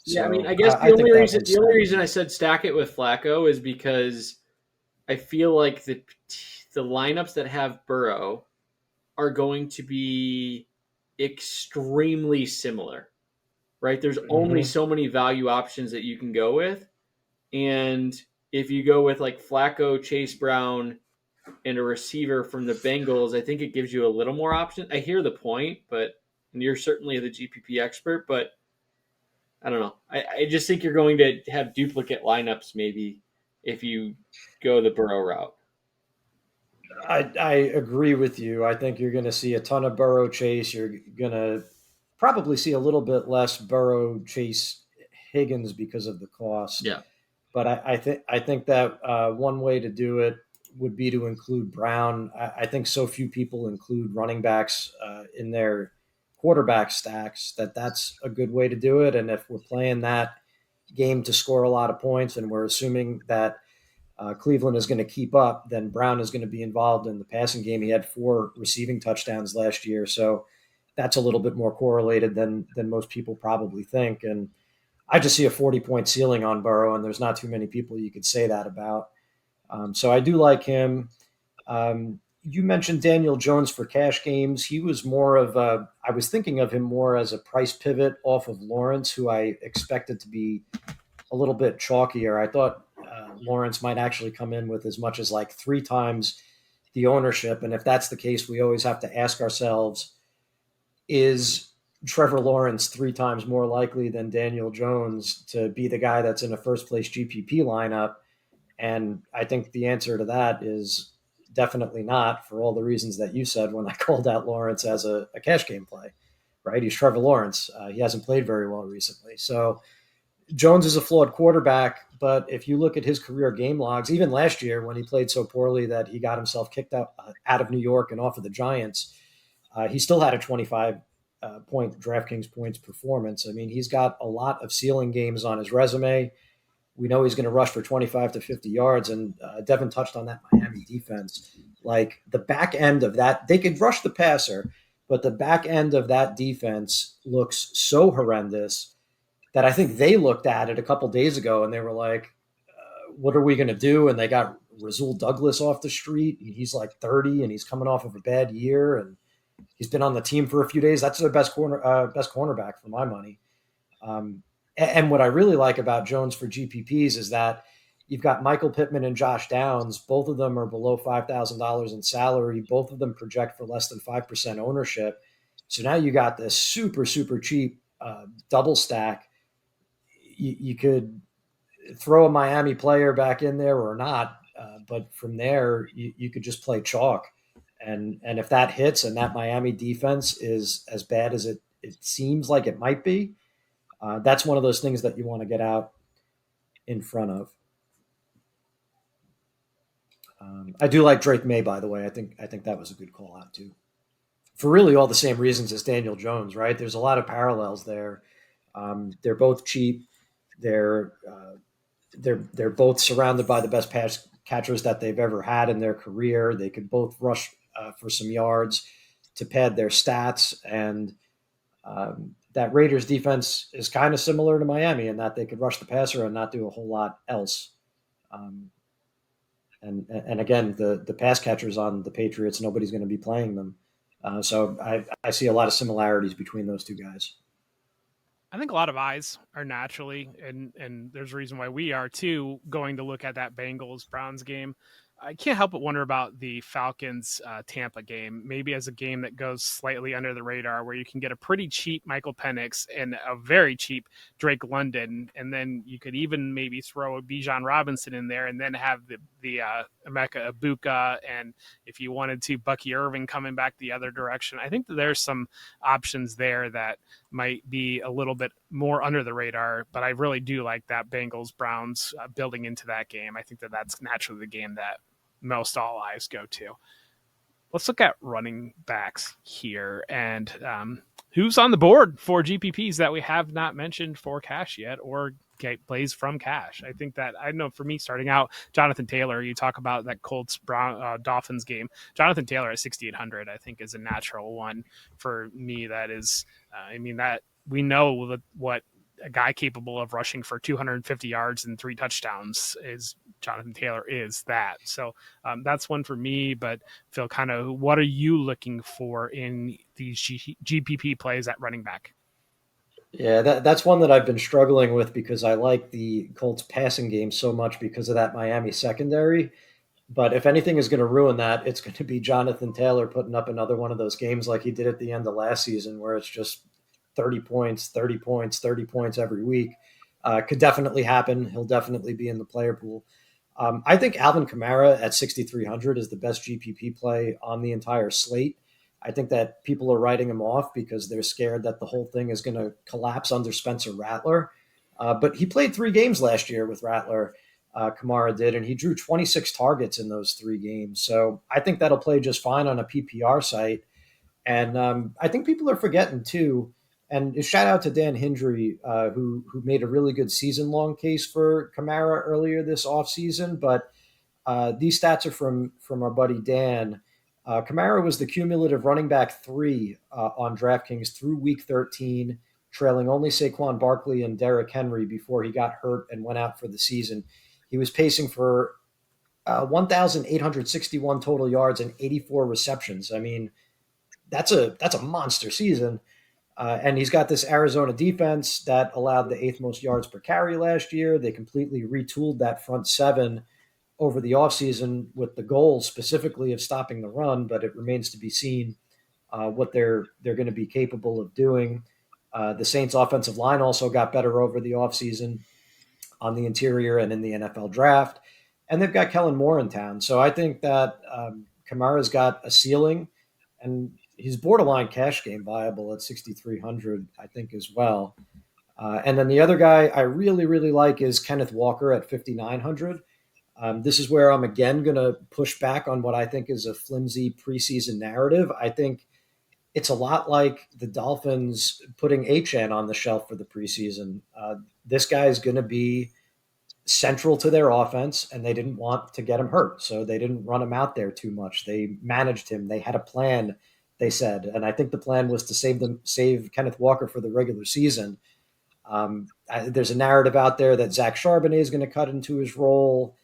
Yeah, I mean, So I guess I think that the only one's reason I said stack it with Flacco is because I feel like the lineups that have Burrow are going to be extremely similar, right? There's only so many value options that you can go with, and if you go with like Flacco, Chase Brown, and a receiver from the Bengals, I think it gives you a little more option. I hear the point, and you're certainly the GPP expert, but I don't know. I just think you're going to have duplicate lineups maybe if you go the Burrow route. I agree with you. I think you're going to see a ton of Burrow Chase. You're going to probably see a little bit less Burrow Chase Higgins because of the cost. Yeah. But I think that one way to do it would be to include Brown. I think so few people include running backs in their quarterback stacks that's a good way to do it. And if we're playing that game to score a lot of points, and we're assuming that Cleveland is going to keep up, then Brown is going to be involved in the passing game. He had 4 receiving touchdowns last year, so that's a little bit more correlated than most people probably think. And I just see a 40-point ceiling on Burrow, and there's not too many people you could say that about. So I do like him. You mentioned Daniel Jones for cash games. He was more of I was thinking of him more as a price pivot off of Lawrence, who I expected to be a little bit chalkier. I thought Lawrence might actually come in with as much as like 3 times the ownership. And if that's the case, we always have to ask ourselves, is Trevor Lawrence 3 times more likely than Daniel Jones to be the guy that's in a first place GPP lineup? And I think the answer to that is definitely not, for all the reasons that you said when I called out Lawrence as a cash game play, right? He's Trevor Lawrence. He hasn't played very well recently. So Jones is a flawed quarterback, but if you look at his career game logs, even last year when he played so poorly that he got himself kicked out of New York and off of the Giants, he still had a 25 point DraftKings points performance. I mean, he's got a lot of ceiling games on his resume. We know he's going to rush for 25 to 50 yards. And Devin touched on that Miami defense. Like the back end of that, they could rush the passer, but the back end of that defense looks so horrendous that I think they looked at it a couple days ago and they were like, what are we going to do? And they got Rasul Douglas off the street. He's like 30 and he's coming off of a bad year. And he's been on the team for a few days. That's their best cornerback for my money. And what I really like about Jones for GPPs is that you've got Michael Pittman and Josh Downs. Both of them are below $5,000 in salary. Both of them project for less than 5% ownership. So now you got this super, super cheap double stack. You could throw a Miami player back in there or not, but from there you could just play chalk. And if that hits and that Miami defense is as bad as it seems like it might be, that's one of those things that you want to get out in front of. I do like Drake May, by the way. I think that was a good call out too, for really all the same reasons as Daniel Jones. Right? There's a lot of parallels there. They're both cheap. They're both surrounded by the best pass catchers that they've ever had in their career. They could both rush for some yards to pad their stats, and that Raiders defense is kind of similar to Miami in that they could rush the passer and not do a whole lot else. And again, the pass catchers on the Patriots, nobody's going to be playing them. So I see a lot of similarities between those two guys. I think a lot of eyes are naturally, and there's a reason why we are too, going to look at that Bengals-Browns game. I can't help but wonder about the Falcons Tampa game, maybe as a game that goes slightly under the radar, where you can get a pretty cheap Michael Penix and a very cheap Drake London, and then you could even maybe throw a Bijan Robinson in there, and then have the Emeka Ibuka, and if you wanted to, Bucky Irving coming back the other direction. I think that there's some options there that might be a little bit more under the radar, but I really do like that Bengals-Browns building into that game. I think that that's naturally the game that most all eyes go to. Let's look at running backs here and who's on the board for GPPs that we have not mentioned for cash yet or plays from cash. I think that, I know for me starting out, Jonathan Taylor, you talk about that Colts Dolphins game. Jonathan Taylor at 6,800, I think, is a natural one for me. That is, that we know what a guy capable of rushing for 250 yards and 3 touchdowns is Jonathan Taylor is that. So that's one for me, but Phil, kind of what are you looking for in these GPP plays at running back? Yeah, that's one that I've been struggling with because I like the Colts passing game so much because of that Miami secondary. But if anything is going to ruin that, it's going to be Jonathan Taylor putting up another one of those games like he did at the end of last season where it's just 30 points, 30 points, 30 points every week. Could definitely happen. He'll definitely be in the player pool. I think Alvin Kamara at 6,300 is the best GPP play on the entire slate. I think that people are writing him off because they're scared that the whole thing is going to collapse under Spencer Rattler. But he played 3 games last year with Rattler, Kamara did, and he drew 26 targets in those 3 games. So I think that'll play just fine on a PPR site. And I think people are forgetting too, and shout out to Dan Hendry, who made a really good season-long case for Kamara earlier this offseason. But these stats are from our buddy Dan. Kamara was the cumulative running back 3 on DraftKings through Week 13, trailing only Saquon Barkley and Derrick Henry before he got hurt and went out for the season. He was pacing for 1,861 total yards and 84 receptions. I mean, that's a monster season. And he's got this Arizona defense that allowed the 8th most yards per carry last year. They completely retooled that front 7 over the offseason with the goal specifically of stopping the run, but it remains to be seen what they're going to be capable of doing. The Saints' offensive line also got better over the offseason on the interior and in the NFL draft. And they've got Kellen Moore in town. So I think that Kamara's got a ceiling, and he's borderline cash game viable at 6,300, I think, as well. And then the other guy I really, really like is Kenneth Walker at 5,900. This is where I'm again going to push back on what I think is a flimsy preseason narrative. I think it's a lot like the Dolphins putting Achane on the shelf for the preseason. This guy is going to be central to their offense, and they didn't want to get him hurt, so they didn't run him out there too much. They managed him. They had a plan, they said, and I think the plan was to save Kenneth Walker for the regular season. There's a narrative out there that Zach Charbonnet is going to cut into his role.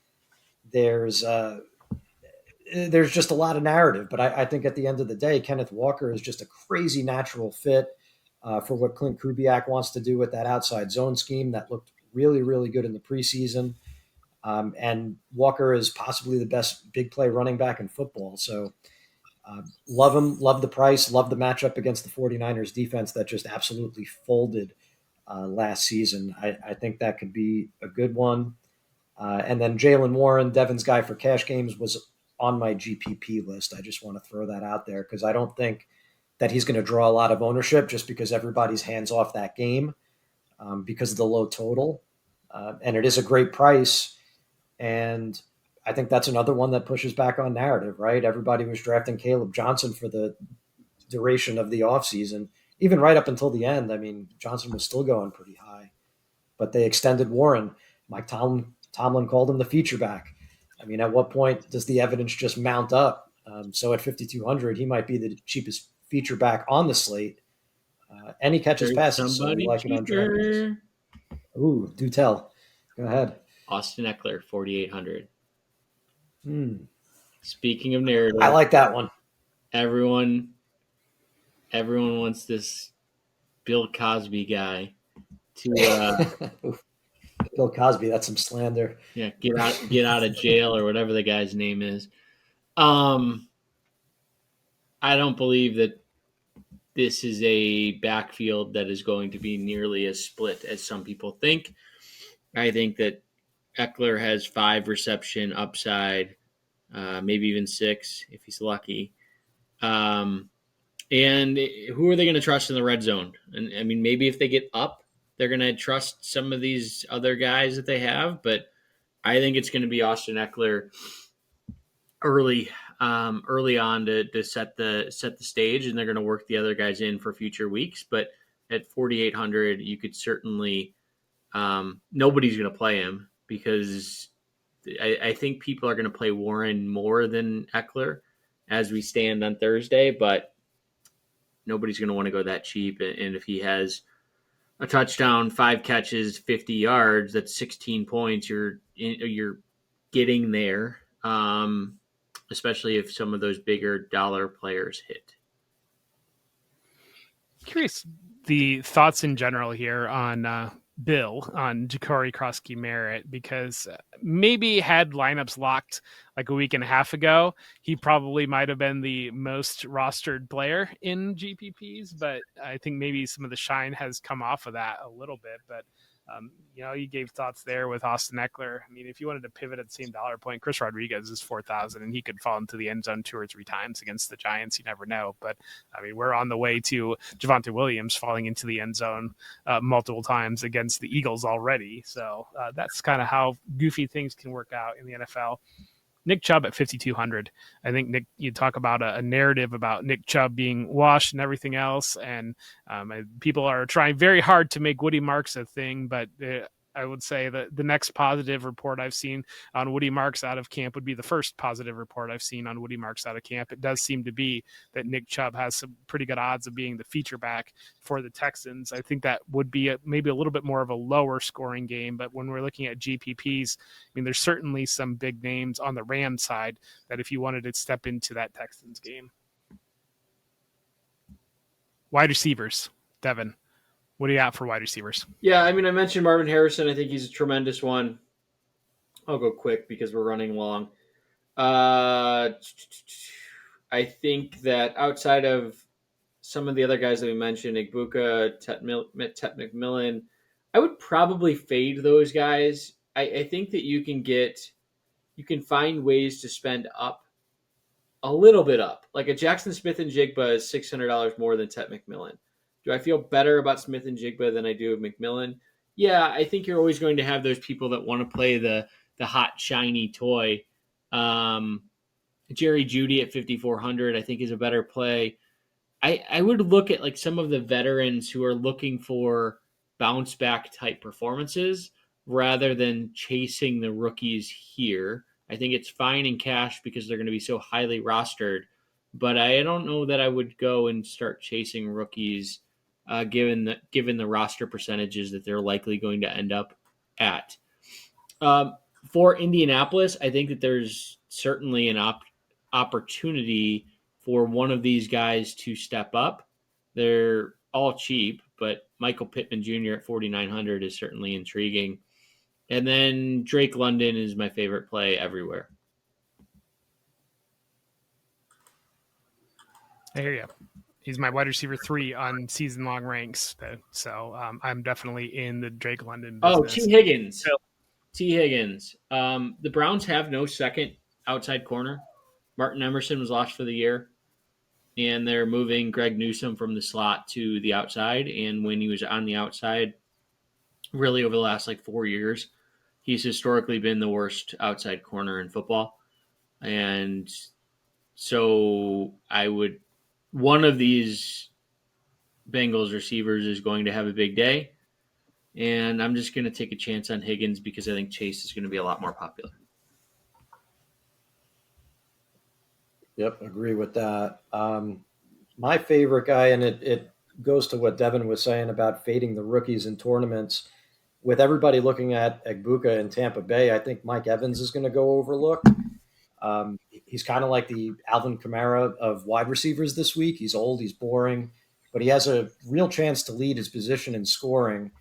There's just a lot of narrative, but I think at the end of the day, Kenneth Walker is just a crazy natural fit for what Clint Kubiak wants to do with that outside zone scheme that looked really, really good in the preseason. And Walker is possibly the best big play running back in football. So love him, love the price, love the matchup against the 49ers defense that just absolutely folded last season. I think that could be a good one. And then Jalen Warren, Devin's guy for cash games, was on my GPP list. I just want to throw that out there because I don't think that he's going to draw a lot of ownership just because everybody's hands off that game because of the low total. And it is a great price. And I think that's another one that pushes back on narrative, right? Everybody was drafting Caleb Johnson for the duration of the offseason, even right up until the end. I mean, Johnson was still going pretty high, but they extended Warren. Mike Tomlin called him the feature back. I mean, at what point does the evidence just mount up? So at 5,200, he might be the cheapest feature back on the slate. And he catches passes, so we like it on DraftKings. Ooh, do tell. Go ahead. Austin Eckler, 4,800. Speaking of narrative, I like that one. Everyone wants this Bill Cosby guy to Bill Cosby, that's some slander. Yeah, get out of jail or whatever the guy's name is. I don't believe that this is a backfield that is going to be nearly as split as some people think. I think that Eckler has 5 reception upside, maybe even 6 if he's lucky. And who are they going to trust in the red zone? And I mean, maybe if they get up, they're going to trust some of these other guys that they have, but I think it's going to be Austin Eckler early on to set the stage, and they're going to work the other guys in for future weeks. But at 4,800, you could certainly nobody's going to play him because I think people are going to play Warren more than Eckler as we stand on Thursday, but nobody's going to want to go that cheap. And if he has a touchdown, 5 catches, 50 yards, that's 16 points. You're getting there, especially if some of those bigger dollar players hit. Curious the thoughts in general here on Bill on Ja'Cory Krosky-Merritt, because maybe had lineups locked like a week and a half ago, he probably might have been the most rostered player in GPPs, but I think maybe some of the shine has come off of that a little bit. But you gave thoughts there with Austin Eckler. I mean, if you wanted to pivot at the same dollar point, Chris Rodriguez is 4,000, and he could fall into the end zone 2 or 3 times against the Giants. You never know. But I mean, we're on the way to Javonte Williams falling into the end zone multiple times against the Eagles already. So that's kind of how goofy things can work out in the NFL. Nick Chubb at 5,200. I think, Nick, you talk about a narrative about Nick Chubb being washed and everything else, and people are trying very hard to make Woody Marks a thing, but I would say that the next positive report I've seen on Woody Marks out of camp would be the first positive report I've seen on Woody Marks out of camp. It does seem to be that Nick Chubb has some pretty good odds of being the feature back for the Texans. I think that would be maybe a little bit more of a lower scoring game, but when we're looking at GPPs, I mean, there's certainly some big names on the Rams side that if you wanted to step into that Texans game. Wide receivers, Devin. What do you got for wide receivers? Yeah, I mean, I mentioned Marvin Harrison. I think he's a tremendous one. I'll go quick because we're running long. I think that outside of some of the other guys that we mentioned, Igbuka, Tet McMillan, I would probably fade those guys. I think that you can find ways to spend up a little bit up. Like a Jackson Smith and Jigba is $600 more than Tet McMillan. Do I feel better about Smith and Jigba than I do of McMillan? Yeah, I think you're always going to have those people that want to play the hot shiny toy. Jerry Jeudy at 5,400, I think, is a better play. I would look at like some of the veterans who are looking for bounce back type performances rather than chasing the rookies here. I think it's fine in cash because they're going to be so highly rostered, but I don't know that I would go and start chasing rookies given the roster percentages that they're likely going to end up at. For Indianapolis, I think that there's certainly an opportunity for one of these guys to step up. They're all cheap, but Michael Pittman Jr. at 4,900 is certainly intriguing. And then Drake London is my favorite play everywhere. I hear you. He's my wide receiver 3 on season long ranks. So I'm definitely in the Drake London business. Oh, T. Higgins. T. Higgins. The Browns have no second outside corner. Martin Emerson was lost for the year, and they're moving Greg Newsome from the slot to the outside. And when he was on the outside, really over the last 4 years, he's historically been the worst outside corner in football. And so one of these Bengals receivers is going to have a big day. And I'm just going to take a chance on Higgins because I think Chase is going to be a lot more popular. Yep, agree with that. My favorite guy, and it goes to what Devin was saying about fading the rookies in tournaments. With everybody looking at Igbuka in Tampa Bay, I think Mike Evans is going to go overlooked. He's kind of like the Alvin Kamara of wide receivers this week. He's old, he's boring, but he has a real chance to lead his position in scoring.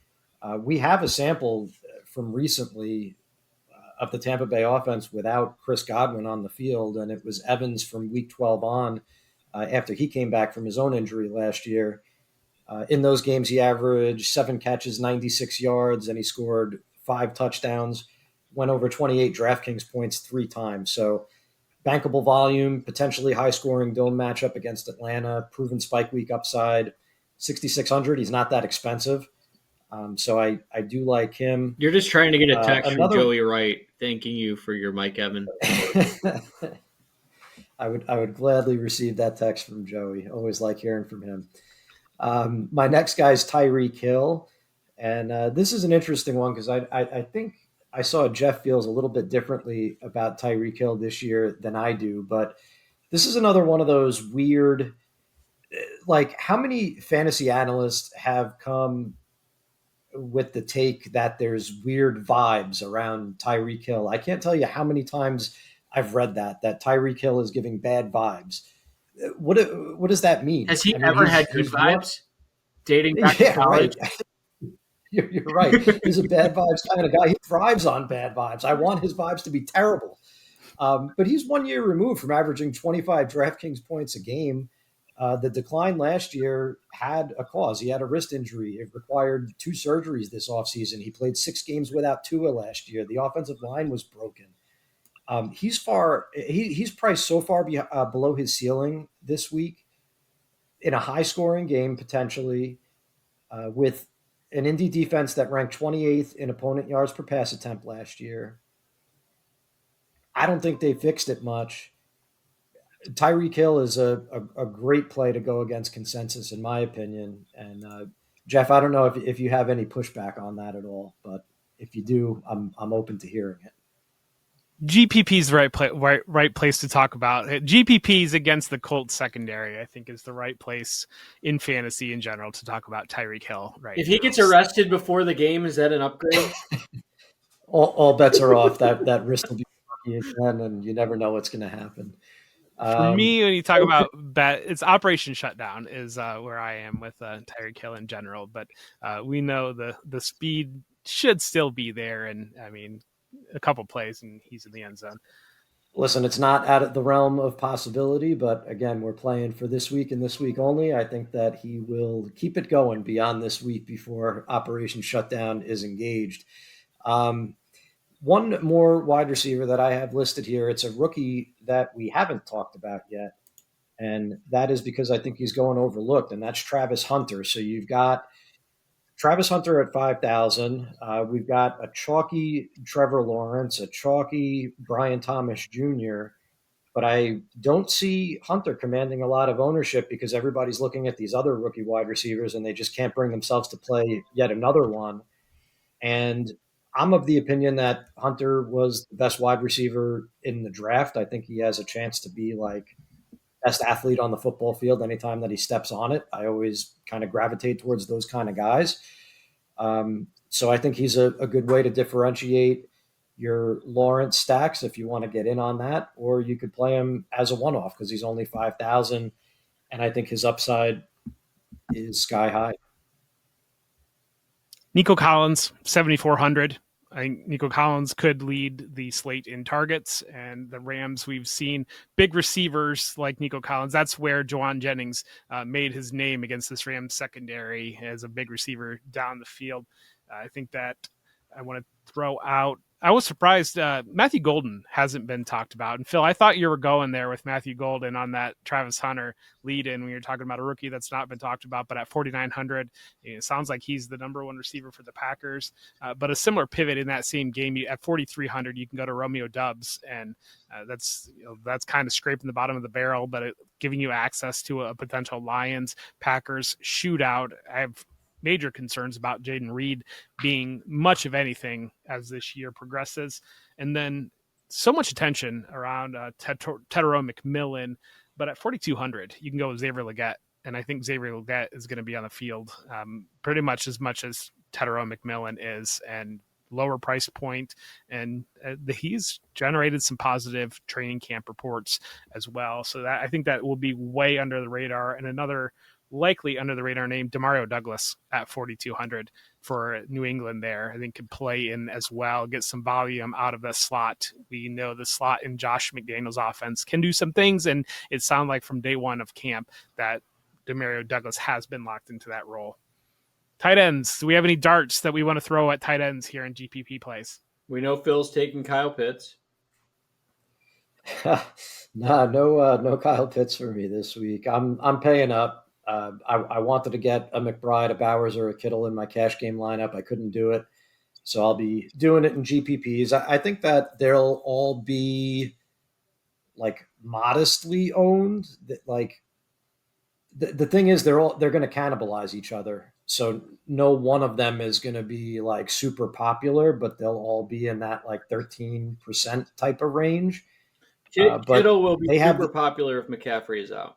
We have a sample from recently of the Tampa Bay offense without Chris Godwin on the field, and it was Evans from week 12 on after he came back from his own injury last year. In those games, he averaged 7 catches, 96 yards, and he scored 5 touchdowns, went over 28 DraftKings points 3 times. So bankable volume, potentially high-scoring dome matchup against Atlanta, proven spike week upside, 6,600. He's not that expensive. So I do like him. You're just trying to get a text from Joey Wright thanking you for your Mike Evans. I would gladly receive that text from Joey. Always like hearing from him. My next guy is Tyreek Hill. And this is an interesting one because I think I saw Jeff feels a little bit differently about Tyreek Hill this year than I do. But this is another one of those weird, how many fantasy analysts have come with the take that there's weird vibes around Tyreek Hill? I can't tell you how many times I've read that Tyreek Hill is giving bad vibes. What does that mean? Has he ever had good vibes? Dating back to college? Right. You're right. He's a bad vibes kind of guy. He thrives on bad vibes. I want his vibes to be terrible. But he's 1 year removed from averaging 25 DraftKings points a game. The decline last year had a cause. He had a wrist injury. It required 2 surgeries this offseason. He played 6 games without Tua last year. The offensive line was broken. He's priced so far below his ceiling this week in a high-scoring game, potentially, with an Indy defense that ranked 28th in opponent yards per pass attempt last year. I don't think they fixed it much. Tyreek Hill is a great play to go against consensus, in my opinion. And Jeff, I don't know if you have any pushback on that at all, but if you do, I'm open to hearing it. GPP is the right place to talk about. GPPs against the Colts secondary, I think, is the right place in fantasy in general to talk about Tyreek Hill. Right. If he gets arrested before the game, is that an upgrade? all bets are off. That wrist will be again, and you never know what's going to happen. For me, when you talk about bet, it's Operation Shutdown is where I am with Tyreek Hill in general. But we know the speed should still be there, and I mean, a couple plays and he's in the end zone. Listen, it's not out of the realm of possibility, but again, we're playing for this week and this week only. I think that he will keep it going beyond this week before Operation Shutdown is engaged. Um, One more wide receiver that I have listed here, it's a rookie that we haven't talked about yet, and that is because I think he's going overlooked, and that's Travis Hunter. So you've got Travis Hunter at 5,000. We've got a chalky Trevor Lawrence, a chalky Brian Thomas Jr., but I don't see Hunter commanding a lot of ownership because everybody's looking at these other rookie wide receivers and they just can't bring themselves to play yet another one. And I'm of the opinion that Hunter was the best wide receiver in the draft. I think he has a chance to be like best athlete on the football field anytime that he steps on it. I always kind of gravitate towards those kind of guys. So I think he's a good way to differentiate your Lawrence stacks if you want to get in on that, or you could play him as a one-off because he's only 5,000, and I think his upside is sky high. Nico Collins, 7,400. I think Nico Collins could lead the slate in targets, and the Rams, we've seen big receivers like Nico Collins. That's where Juwan Jennings made his name against this Rams secondary as a big receiver down the field. I think that I want to throw out. I was surprised Matthew Golden hasn't been talked about. And Phil, I thought you were going there with Matthew Golden on that Travis Hunter lead in when you're talking about a rookie that's not been talked about. But at 4,900, it sounds like he's the number one receiver for the Packers. But a similar pivot in that same game, at 4,300, you can go to Romeo Doubs, and that's kind of scraping the bottom of the barrel, but giving you access to a potential Lions Packers shootout. I have major concerns about Jaden Reed being much of anything as this year progresses. And then so much attention around Tetero McMillan, but at 4,200, you can go with Xavier Legette. And I think Xavier Legette is going to be on the field pretty much as Tetero McMillan is, and lower price point. And he's generated some positive training camp reports as well. So that I think that will be way under the radar. And another likely under the radar name, Demario Douglas at 4,200 for New England there. I think could play in as well, get some volume out of the slot. We know the slot in Josh McDaniels offense can do some things, and it sounded like from day one of camp that Demario Douglas has been locked into that role. Tight ends. Do we have any darts that we want to throw at tight ends here in GPP Plays? We know Phil's taking Kyle Pitts. No Kyle Pitts for me this week. I'm paying up. I wanted to get a McBride, a Bowers, or a Kittle in my cash game lineup. I couldn't do it, so I'll be doing it in GPPs. I think that they'll all be like modestly owned. Like the thing is, they're going to cannibalize each other. So no one of them is going to be like super popular, but they'll all be in that like 13% type of range. Kittle will be super popular if McCaffrey is out.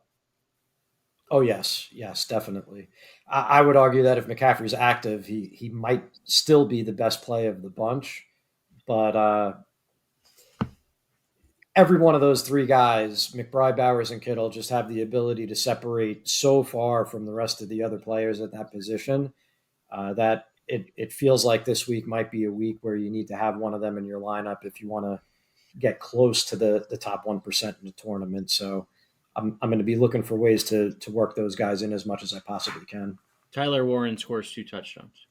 Oh, yes, definitely. I would argue that if McCaffrey's active, he might still be the best play of the bunch. But every one of those three guys, McBride, Bowers, and Kittle, just have the ability to separate so far from the rest of the other players at that position that it feels like this week might be a week where you need to have one of them in your lineup if you want to get close to the top 1% in the tournament. So I'm going to be looking for ways to work those guys in as much as I possibly can. Tyler Warren scores 2 touchdowns.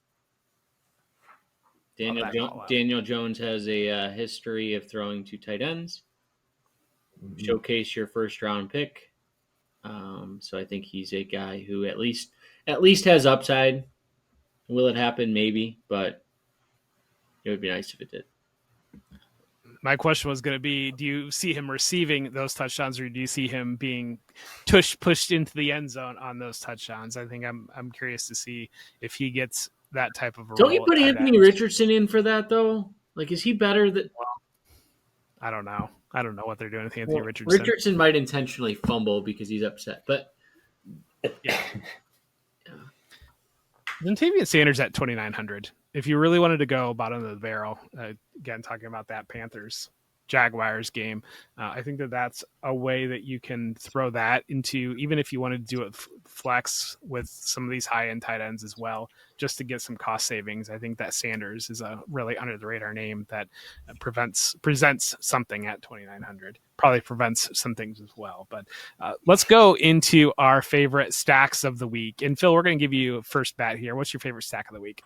Daniel Jones has a history of throwing to tight ends. Mm-hmm. Showcase your first round pick. So I think he's a guy who at least has upside. Will it happen? Maybe, but it would be nice if it did. My question was going to be, do you see him receiving those touchdowns, or do you see him being pushed into the end zone on those touchdowns? I think I'm curious to see if he gets that type of a Don't role. You put Anthony Richardson in for that, though? Like, is he better than... Well, I don't know. I don't know what they're doing with Anthony Richardson. Richardson might intentionally fumble because he's upset, but... Yeah. Latavius Sanders at 2,900. If you really wanted to go bottom of the barrel, again, talking about that Panthers Jaguars game. I think that that's a way that you can throw that into, even if you wanted to do it flex with some of these high end tight ends as well, just to get some cost savings. I think that Sanders is a really under the radar name that presents something at 2,900. Probably prevents some things as well. But let's go into our favorite stacks of the week. And Phil, we're going to give you first bat here. What's your favorite stack of the week?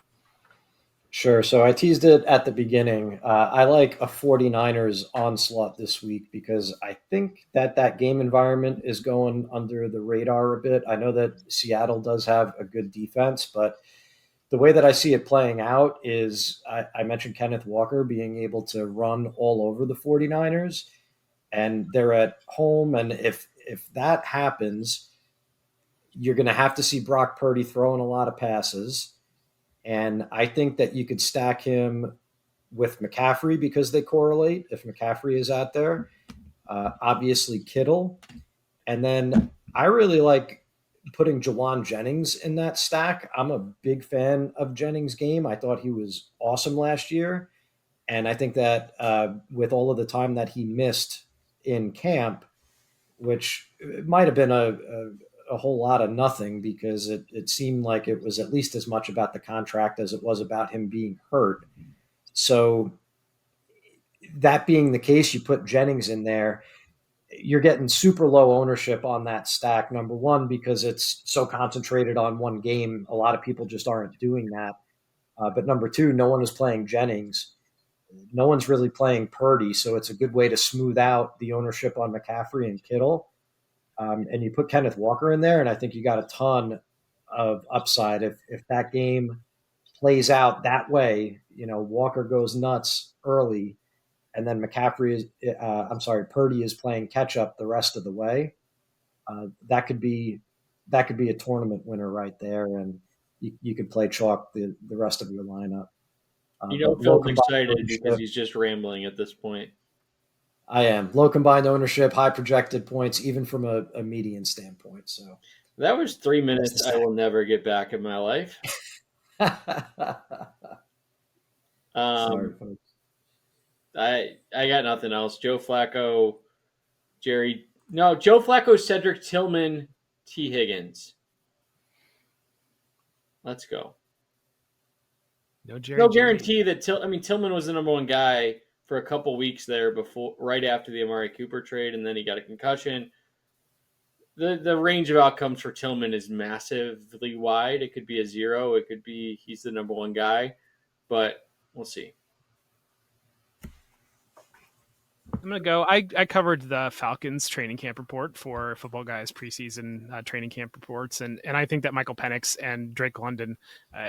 Sure. So I teased it at the beginning. I like a 49ers onslaught this week because I think that game environment is going under the radar a bit. I know that Seattle does have a good defense, but the way that I see it playing out is I mentioned Kenneth Walker being able to run all over the 49ers, and they're at home. And if that happens, you're going to have to see Brock Purdy throwing a lot of passes. And I think that you could stack him with McCaffrey because they correlate if McCaffrey is out there. Obviously, Kittle. And then I really like putting Jawan Jennings in that stack. I'm a big fan of Jennings' game. I thought he was awesome last year. And I think that with all of the time that he missed in camp, which might have been a whole lot of nothing because it seemed like it was at least as much about the contract as it was about him being hurt. So that being the case, you put Jennings in there, you're getting super low ownership on that stack. Number one, because it's so concentrated on one game. A lot of people just aren't doing that. But number two, no one is playing Jennings. No one's really playing Purdy. So it's a good way to smooth out the ownership on McCaffrey and Kittle. And you put Kenneth Walker in there, and I think you got a ton of upside. If that game plays out that way, Walker goes nuts early, and then Purdy is playing catch up the rest of the way. That could be a tournament winner right there, and you could play chalk the rest of your lineup. Phil's excited because he's just rambling at this point. I am. Low combined ownership, high projected points, even from a median standpoint. So that was 3 minutes I will never get back in my life. Sorry, folks. I got nothing else. Joe Flacco, Joe Flacco, Cedric Tillman, T. Higgins. Let's go. No guarantee that Tillman was the number one guy for a couple weeks there right after the Amari Cooper trade, and then he got a concussion. The range of outcomes for Tillman is massively wide. It could be a 0. It could be he's the number one guy, but we'll see. I'm going to go. I covered the Falcons training camp report for Football Guys preseason training camp reports. And I think that Michael Penix and Drake London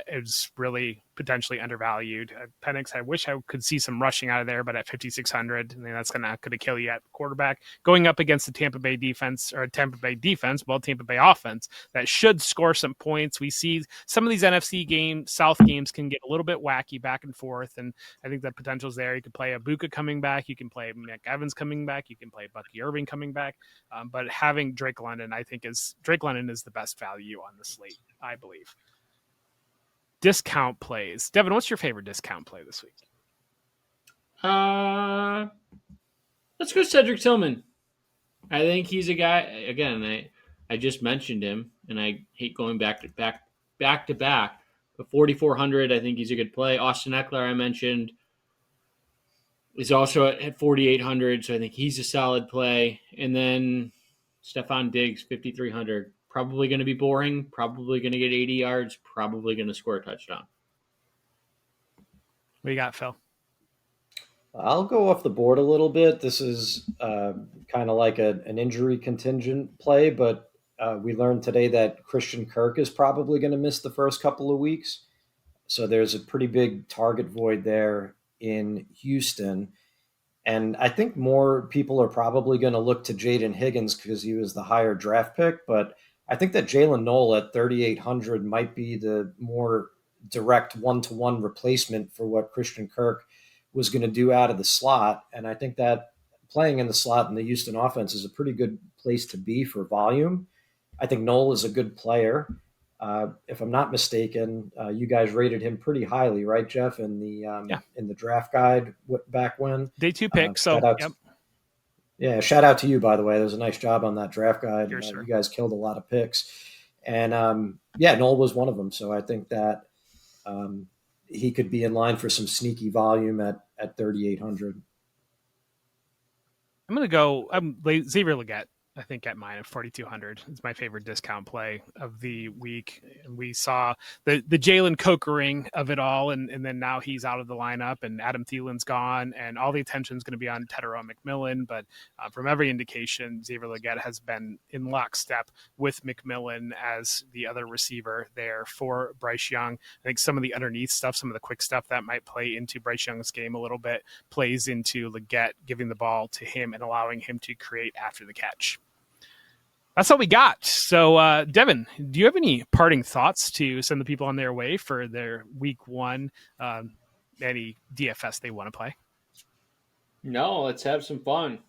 is really potentially undervalued. Penix, I wish I could see some rushing out of there, but at 5,600, I mean, that's going to kill you at quarterback. Going up against the Tampa Bay defense, Tampa Bay offense, that should score some points. We see some of these NFC South games can get a little bit wacky back and forth, and I think the potential's there. You could play Ibuka coming back. You can play Nick Evans coming back. You can play Bucky Irving coming back. But having Drake London, I think Drake London is the best value on the slate, I believe. Discount plays. Devin, what's your favorite discount play this week? Let's go Cedric Tillman. I think he's a guy, again, I just mentioned him, and I hate going back to back. But 4,400, I think he's a good play. Austin Eckler, I mentioned, is also at 4,800, so I think he's a solid play. And then Stephon Diggs, 5,300. Probably going to be boring, probably going to get 80 yards, probably going to score a touchdown. What do you got, Phil? I'll go off the board a little bit. This is kind of like an injury contingent play, but we learned today that Christian Kirk is probably going to miss the first couple of weeks. So there's a pretty big target void there in Houston. And I think more people are probably going to look to Jaden Higgins because he was the higher draft pick. But I think that Jalen Noel at 3,800 might be the more direct one-to-one replacement for what Christian Kirk was going to do out of the slot. And I think that playing in the slot in the Houston offense is a pretty good place to be for volume. I think Noel is a good player. If I'm not mistaken, you guys rated him pretty highly, right, Jeff, in the draft guide back when. Day 2 pick. So, yep. Shout out to you, by the way. There was a nice job on that draft guide. Here, sir. You guys killed a lot of picks. And, Noel was one of them. So I think that he could be in line for some sneaky volume at 3,800. I'm going to go Xavier Legette. I think at mine at 4,200. It's my favorite discount play of the week. And we saw the Jalen Cokering of it all, and then now he's out of the lineup, and Adam Thielen's gone, and all the attention is going to be on Tedero McMillan. But from every indication, Xavier Legette has been in lockstep with McMillan as the other receiver there for Bryce Young. I think some of the underneath stuff, some of the quick stuff that might play into Bryce Young's game a little bit, plays into Legette giving the ball to him and allowing him to create after the catch. That's all we got. So, Devin, do you have any parting thoughts to send the people on their way for their week 1, any DFS they want to play? No, let's have some fun.